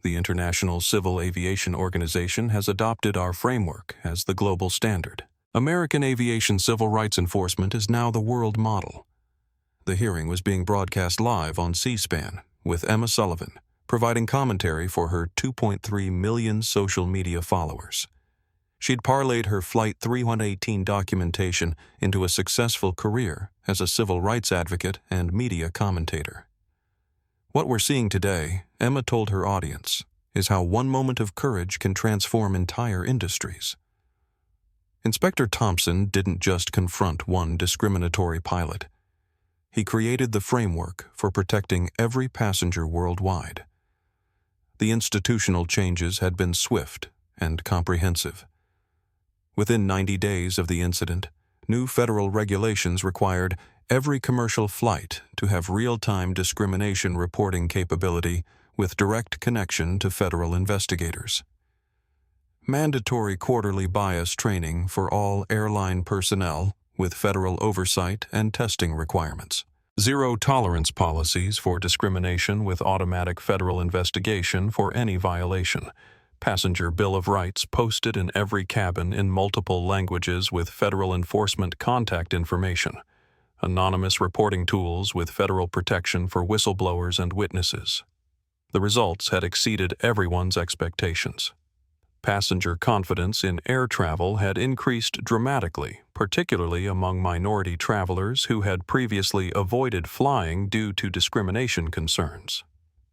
Speaker 1: The International Civil Aviation Organization has adopted our framework as the global standard. American aviation civil rights enforcement is now the world model. The hearing was being broadcast live on C-SPAN with Emma Sullivan, providing commentary for her 2.3 million social media followers. She'd parlayed her Flight 318 documentation into a successful career as a civil rights advocate and media commentator. What we're seeing today, Emma told her audience, is how one moment of courage can transform entire industries. Inspector Thompson didn't just confront one discriminatory pilot. He created the framework for protecting every passenger worldwide. The institutional changes had been swift and comprehensive. Within 90 days of the incident, new federal regulations required every commercial flight to have real-time discrimination reporting capability with direct connection to federal investigators. Mandatory quarterly bias training for all airline personnel with federal oversight and testing requirements. Zero-tolerance policies for discrimination with automatic federal investigation for any violation. Passenger Bill of Rights posted in every cabin in multiple languages with federal enforcement contact information. Anonymous reporting tools with federal protection for whistleblowers and witnesses. The results had exceeded everyone's expectations. Passenger confidence in air travel had increased dramatically, particularly among minority travelers who had previously avoided flying due to discrimination concerns.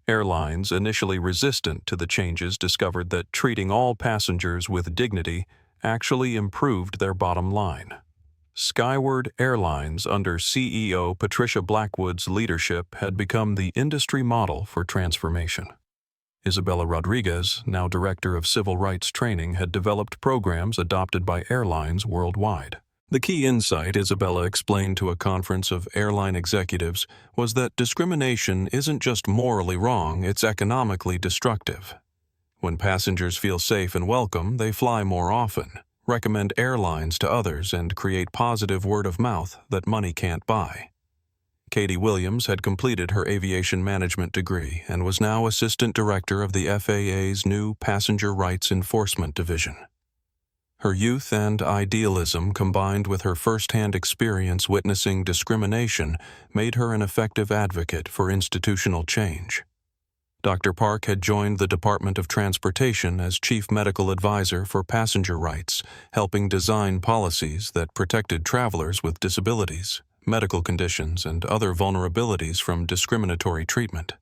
Speaker 1: Airlines initially resistant to the changes discovered that treating all passengers with dignity actually improved their bottom line. Skyward Airlines, under CEO Patricia Blackwood's leadership, had become the industry model for transformation. Isabella Rodriguez, now Director of Civil Rights Training, had developed programs adopted by airlines worldwide. The key insight, Isabella explained to a conference of airline executives, was that discrimination isn't just morally wrong, it's economically destructive. When passengers feel safe and welcome, they fly more often, recommend airlines to others, and create positive word of mouth that money can't buy. Katie Williams had completed her aviation management degree and was now Assistant Director of the FAA's new Passenger Rights Enforcement Division. Her youth and idealism, combined with her first-hand experience witnessing discrimination, made her an effective advocate for institutional change. Dr. Park had joined the Department of Transportation as Chief Medical Advisor for passenger rights, helping design policies that protected travelers with disabilities, medical conditions, and other vulnerabilities from discriminatory treatment.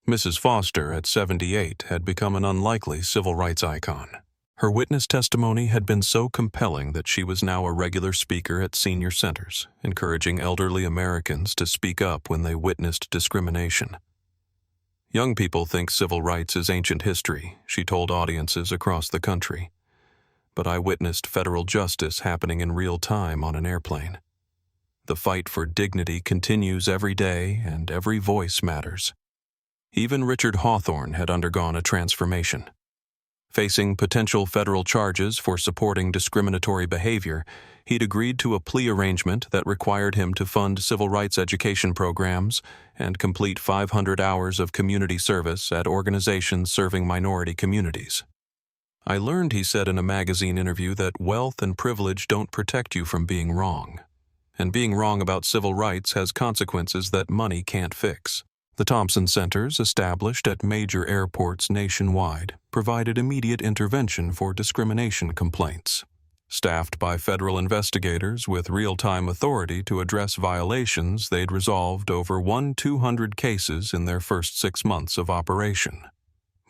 Speaker 1: Mrs. Foster, at 78, had become an unlikely civil rights icon. Her witness testimony had been so compelling that she was now a regular speaker at senior centers, encouraging elderly Americans to speak up when they witnessed discrimination. Young people think civil rights is ancient history, she told audiences across the country. But I witnessed federal justice happening in real time on an airplane. The fight for dignity continues every day, and every voice matters. Even Richard Hawthorne had undergone a transformation. Facing potential federal charges for supporting discriminatory behavior, he'd agreed to a plea arrangement that required him to fund civil rights education programs and complete 500 hours of community service at organizations serving minority communities. I learned, he said in a magazine interview, that wealth and privilege don't protect you from being wrong. And being wrong about civil rights has consequences that money can't fix. The Thompson Centers, established at major airports nationwide, provided immediate intervention for discrimination complaints. Staffed by federal investigators with real-time authority to address violations, they'd resolved over 200 cases in their first 6 months of operation.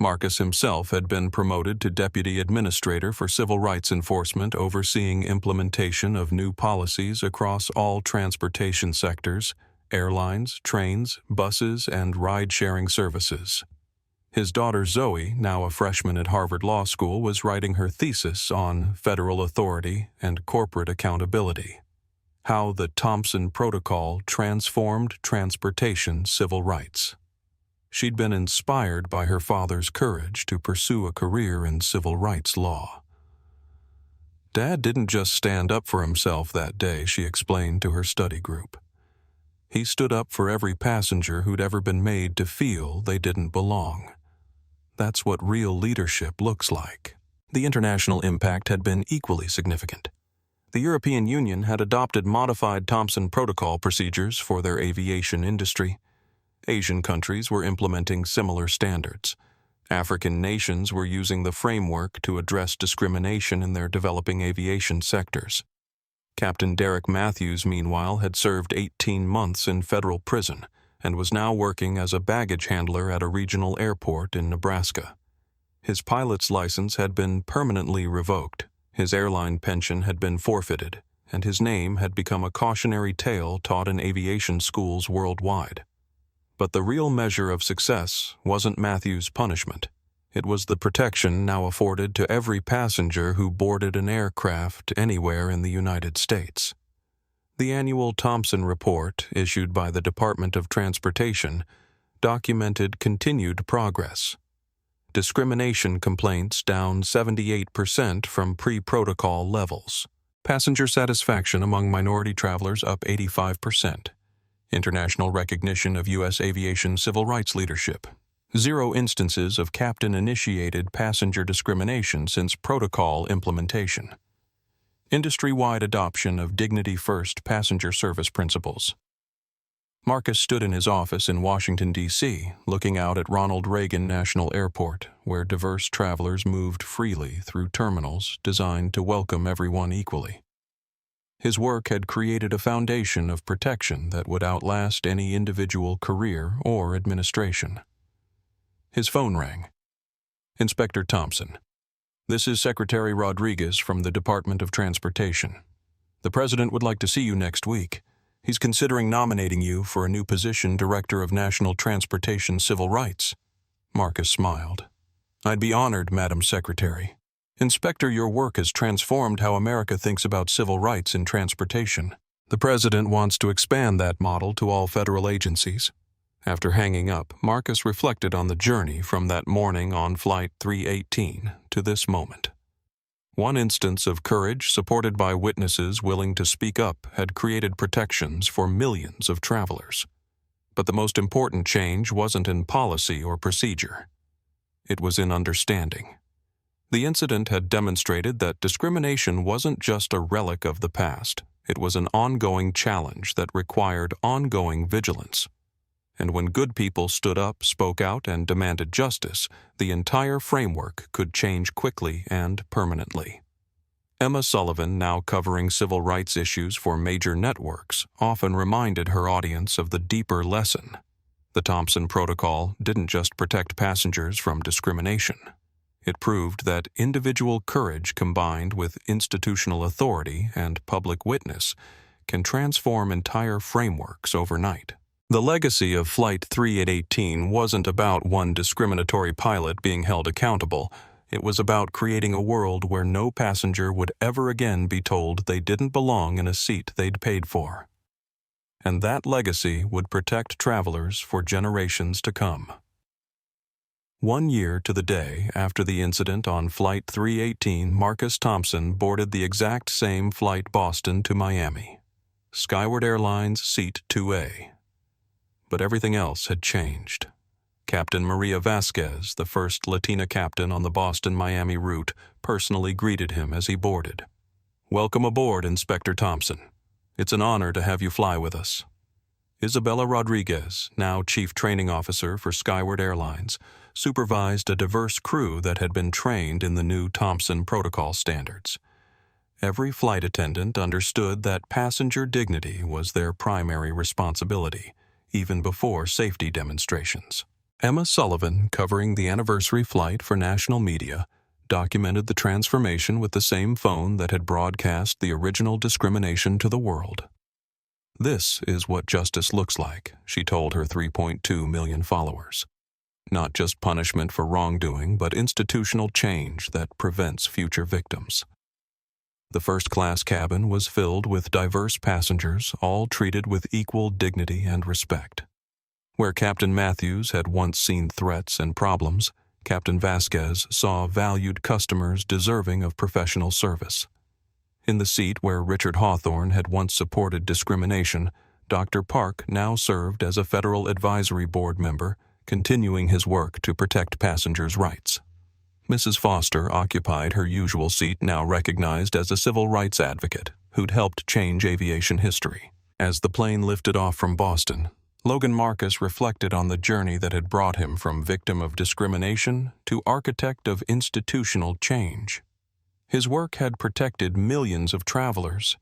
Speaker 1: Marcus himself had been promoted to Deputy Administrator for Civil Rights Enforcement, overseeing implementation of new policies across all transportation sectors, airlines, trains, buses, and ride-sharing services. His daughter Zoe, now a freshman at Harvard Law School, was writing her thesis on federal authority and corporate accountability, how the Thompson Protocol transformed transportation civil rights. She'd been inspired by her father's courage to pursue a career in civil rights law. Dad didn't just stand up for himself that day, she explained to her study group. He stood up for every passenger who'd ever been made to feel they didn't belong. That's what real leadership looks like. The international impact had been equally significant. The European Union had adopted modified Thompson Protocol procedures for their aviation industry. Asian countries were implementing similar standards. African nations were using the framework to address discrimination in their developing aviation sectors. Captain Derek Matthews, meanwhile, had served 18 months in federal prison and was now working as a baggage handler at a regional airport in Nebraska. His pilot's license had been permanently revoked, his airline pension had been forfeited, and his name had become a cautionary tale taught in aviation schools worldwide. But the real measure of success wasn't Matthews' punishment. It was the protection now afforded to every passenger who boarded an aircraft anywhere in the United States. The annual Thompson Report, issued by the Department of Transportation, documented continued progress. Discrimination complaints down 78% from pre-protocol levels. Passenger satisfaction among minority travelers up 85%. International recognition of U.S. aviation civil rights leadership. 0 instances of captain-initiated passenger discrimination since protocol implementation. Industry-wide adoption of dignity-first passenger service principles. Marcus stood in his office in Washington, D.C., looking out at Ronald Reagan National Airport, where diverse travelers moved freely through terminals designed to welcome everyone equally. His work had created a foundation of protection that would outlast any individual career or administration. His phone rang. Inspector Thompson. This is Secretary Rodriguez from the Department of Transportation. The President would like to see you next week. He's considering nominating you for a new position, Director of National Transportation Civil Rights. Marcus smiled. "I'd be honored, Madam Secretary. Inspector, your work has transformed how America thinks about civil rights in transportation. The President wants to expand that model to all federal agencies." After hanging up, Marcus reflected on the journey from that morning on Flight 318 to this moment. One instance of courage supported by witnesses willing to speak up had created protections for millions of travelers. But the most important change wasn't in policy or procedure. It was in understanding. The incident had demonstrated that discrimination wasn't just a relic of the past. It was an ongoing challenge that required ongoing vigilance. And when good people stood up, spoke out, and demanded justice, the entire framework could change quickly and permanently. Emma Sullivan, now covering civil rights issues for major networks, often reminded her audience of the deeper lesson. The Thompson Protocol didn't just protect passengers from discrimination. It proved that individual courage combined with institutional authority and public witness can transform entire frameworks overnight. The legacy of Flight 318 wasn't about one discriminatory pilot being held accountable. It was about creating a world where no passenger would ever again be told they didn't belong in a seat they'd paid for. And that legacy would protect travelers for generations to come. 1 year to the day after the incident on Flight 318, Marcus Thompson boarded the exact same flight Boston to Miami, Skyward Airlines Seat 2A. But everything else had changed. Captain Maria Vasquez, the first Latina captain on the Boston-Miami route, personally greeted him as he boarded. "Welcome aboard, Inspector Thompson. It's an honor to have you fly with us." Isabella Rodriguez, now Chief Training Officer for Skyward Airlines, supervised a diverse crew that had been trained in the new Thompson Protocol standards. Every flight attendant understood that passenger dignity was their primary responsibility, even before safety demonstrations. Emma Sullivan, covering the anniversary flight for national media, documented the transformation with the same phone that had broadcast the original discrimination to the world. "This is what justice looks like," she told her 3.2 million followers. "Not just punishment for wrongdoing, but institutional change that prevents future victims." The first-class cabin was filled with diverse passengers, all treated with equal dignity and respect. Where Captain Matthews had once seen threats and problems, Captain Vasquez saw valued customers deserving of professional service. In the seat where Richard Hawthorne had once supported discrimination, Dr. Park now served as a federal advisory board member, continuing his work to protect passengers' rights. Mrs. Foster occupied her usual seat, now recognized as a civil rights advocate who'd helped change aviation history. As the plane lifted off from Boston, Logan Marcus reflected on the journey that had brought him from victim of discrimination to architect of institutional change. His work had protected millions of travelers,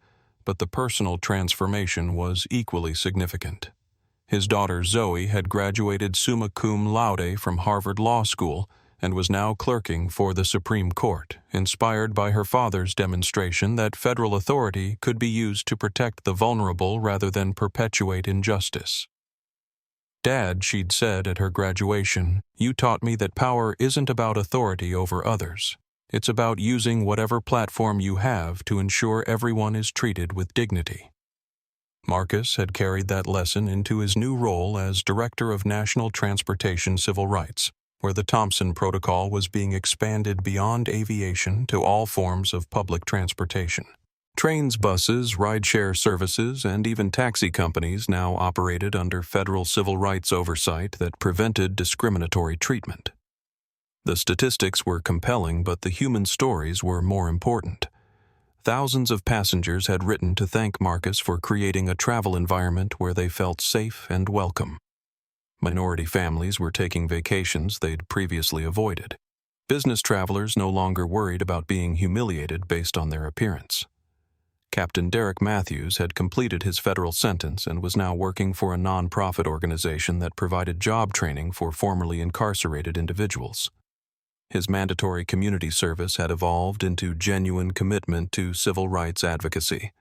Speaker 1: but the personal transformation was equally significant. His daughter Zoe had graduated summa cum laude from Harvard Law School and was now clerking for the Supreme Court, inspired by her father's demonstration that federal authority could be used to protect the vulnerable rather than perpetuate injustice. "Dad," she'd said at her graduation, "you taught me that power isn't about authority over others. It's about using whatever platform you have to ensure everyone is treated with dignity." Marcus had carried that lesson into his new role as Director of National Transportation Civil Rights, where the Thompson Protocol was being expanded beyond aviation to all forms of public transportation. Trains, buses, rideshare services, and even taxi companies now operated under federal civil rights oversight that prevented discriminatory treatment. The statistics were compelling, but the human stories were more important. Thousands of passengers had written to thank Marcus for creating a travel environment where they felt safe and welcome. Minority families were taking vacations they'd previously avoided. Business travelers no longer worried about being humiliated based on their appearance. Captain Derek Matthews had completed his federal sentence and was now working for a nonprofit organization that provided job training for formerly incarcerated individuals. His mandatory community service had evolved into genuine commitment to civil rights advocacy.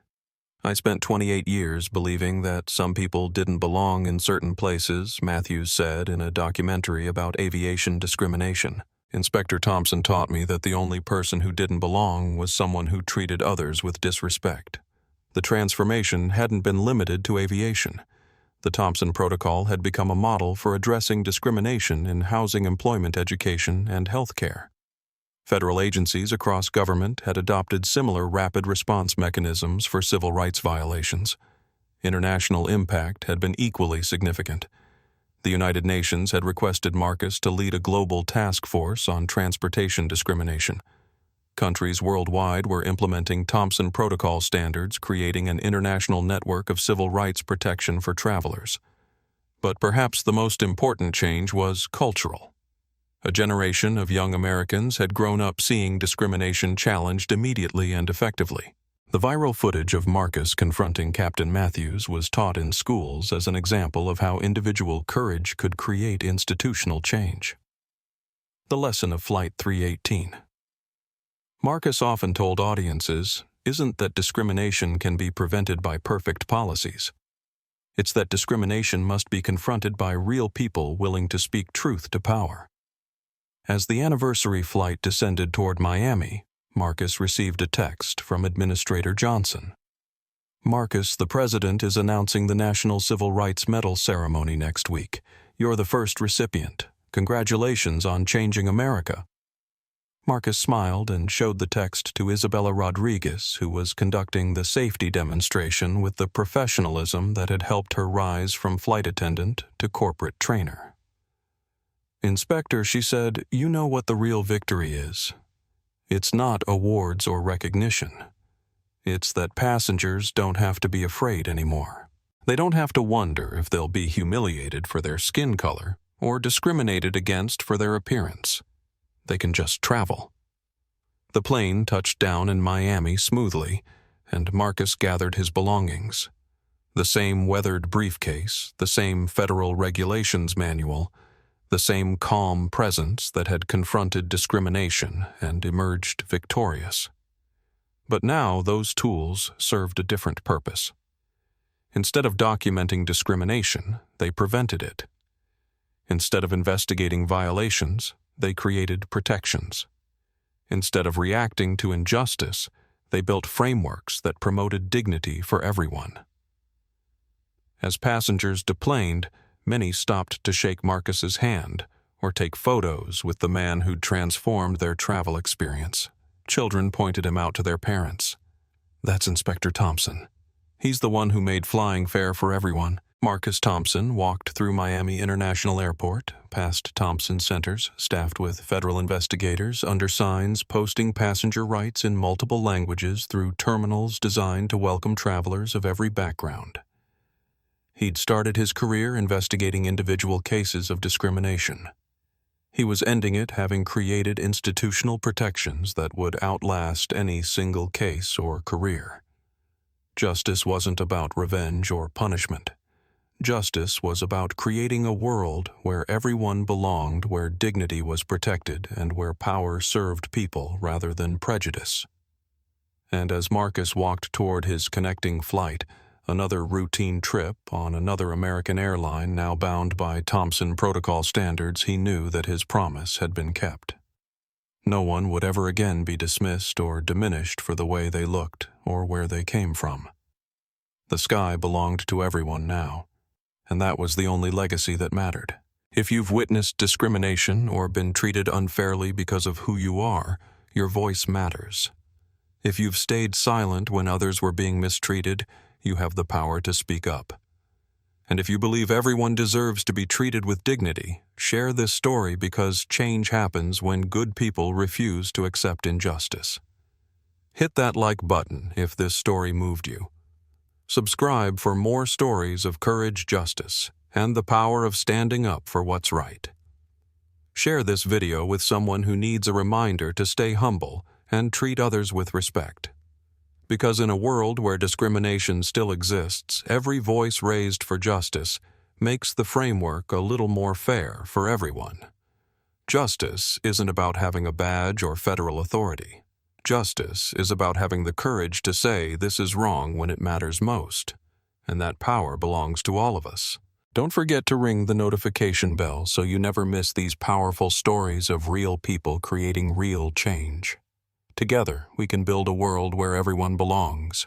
Speaker 1: I spent 28 years believing that some people didn't belong in certain places, Matthews said in a documentary about aviation discrimination. Inspector Thompson taught me that the only person who didn't belong was someone who treated others with disrespect. The transformation hadn't been limited to aviation. The Thompson Protocol had become a model for addressing discrimination in housing, employment, education, and healthcare. Federal agencies across government had adopted similar rapid response mechanisms for civil rights violations. International impact had been equally significant. The United Nations had requested Marcus to lead a global task force on transportation discrimination. Countries worldwide were implementing Thompson Protocol standards, creating an international network of civil rights protection for travelers. But perhaps the most important change was cultural. A generation of young Americans had grown up seeing discrimination challenged immediately and effectively. The viral footage of Marcus confronting Captain Matthews was taught in schools as an example of how individual courage could create institutional change. The lesson of Flight 318. Marcus often told audiences, isn't that discrimination can be prevented by perfect policies. It's that discrimination must be confronted by real people willing to speak truth to power. As the anniversary flight descended toward Miami, Marcus received a text from Administrator Johnson. Marcus, the President is announcing the National Civil Rights Medal ceremony next week. You're the first recipient. Congratulations on changing America. Marcus smiled and showed the text to Isabella Rodriguez, who was conducting the safety demonstration with the professionalism that had helped her rise from flight attendant to corporate trainer. Inspector, she said, you know what the real victory is. It's not awards or recognition. It's that passengers don't have to be afraid anymore. They don't have to wonder if they'll be humiliated for their skin color or discriminated against for their appearance. They can just travel. The plane touched down in Miami smoothly, and Marcus gathered his belongings. The same weathered briefcase, the same federal regulations manual, the same calm presence that had confronted discrimination and emerged victorious. But now those tools served a different purpose. Instead of documenting discrimination, they prevented it. Instead of investigating violations, they created protections. Instead of reacting to injustice, they built frameworks that promoted dignity for everyone. As passengers deplaned, many stopped to shake Marcus's hand or take photos with the man who'd transformed their travel experience. Children pointed him out to their parents. That's Inspector Thompson. He's the one who made flying fair for everyone. Marcus Thompson walked through Miami International Airport, past Thompson Centers, staffed with federal investigators, under signs posting passenger rights in multiple languages through terminals designed to welcome travelers of every background. He'd started his career investigating individual cases of discrimination. He was ending it having created institutional protections that would outlast any single case or career. Justice wasn't about revenge or punishment. Justice was about creating a world where everyone belonged, where dignity was protected, and where power served people rather than prejudice. And as Marcus walked toward his connecting flight, another routine trip on another American airline now bound by Thompson Protocol standards, he knew that his promise had been kept. No one would ever again be dismissed or diminished for the way they looked or where they came from. The sky belonged to everyone now, and that was the only legacy that mattered. If you've witnessed discrimination or been treated unfairly because of who you are, your voice matters. If you've stayed silent when others were being mistreated, you have the power to speak up. And if you believe everyone deserves to be treated with dignity, share this story because change happens when good people refuse to accept injustice. Hit that like button if this story moved you. Subscribe for more stories of courage, justice, and the power of standing up for what's right. Share this video with someone who needs a reminder to stay humble and treat others with respect. Because in a world where discrimination still exists, every voice raised for justice makes the framework a little more fair for everyone. Justice isn't about having a badge or federal authority. Justice is about having the courage to say this is wrong when it matters most, and that power belongs to all of us. Don't forget to ring the notification bell so you never miss these powerful stories of real people creating real change. Together, we can build a world where everyone belongs.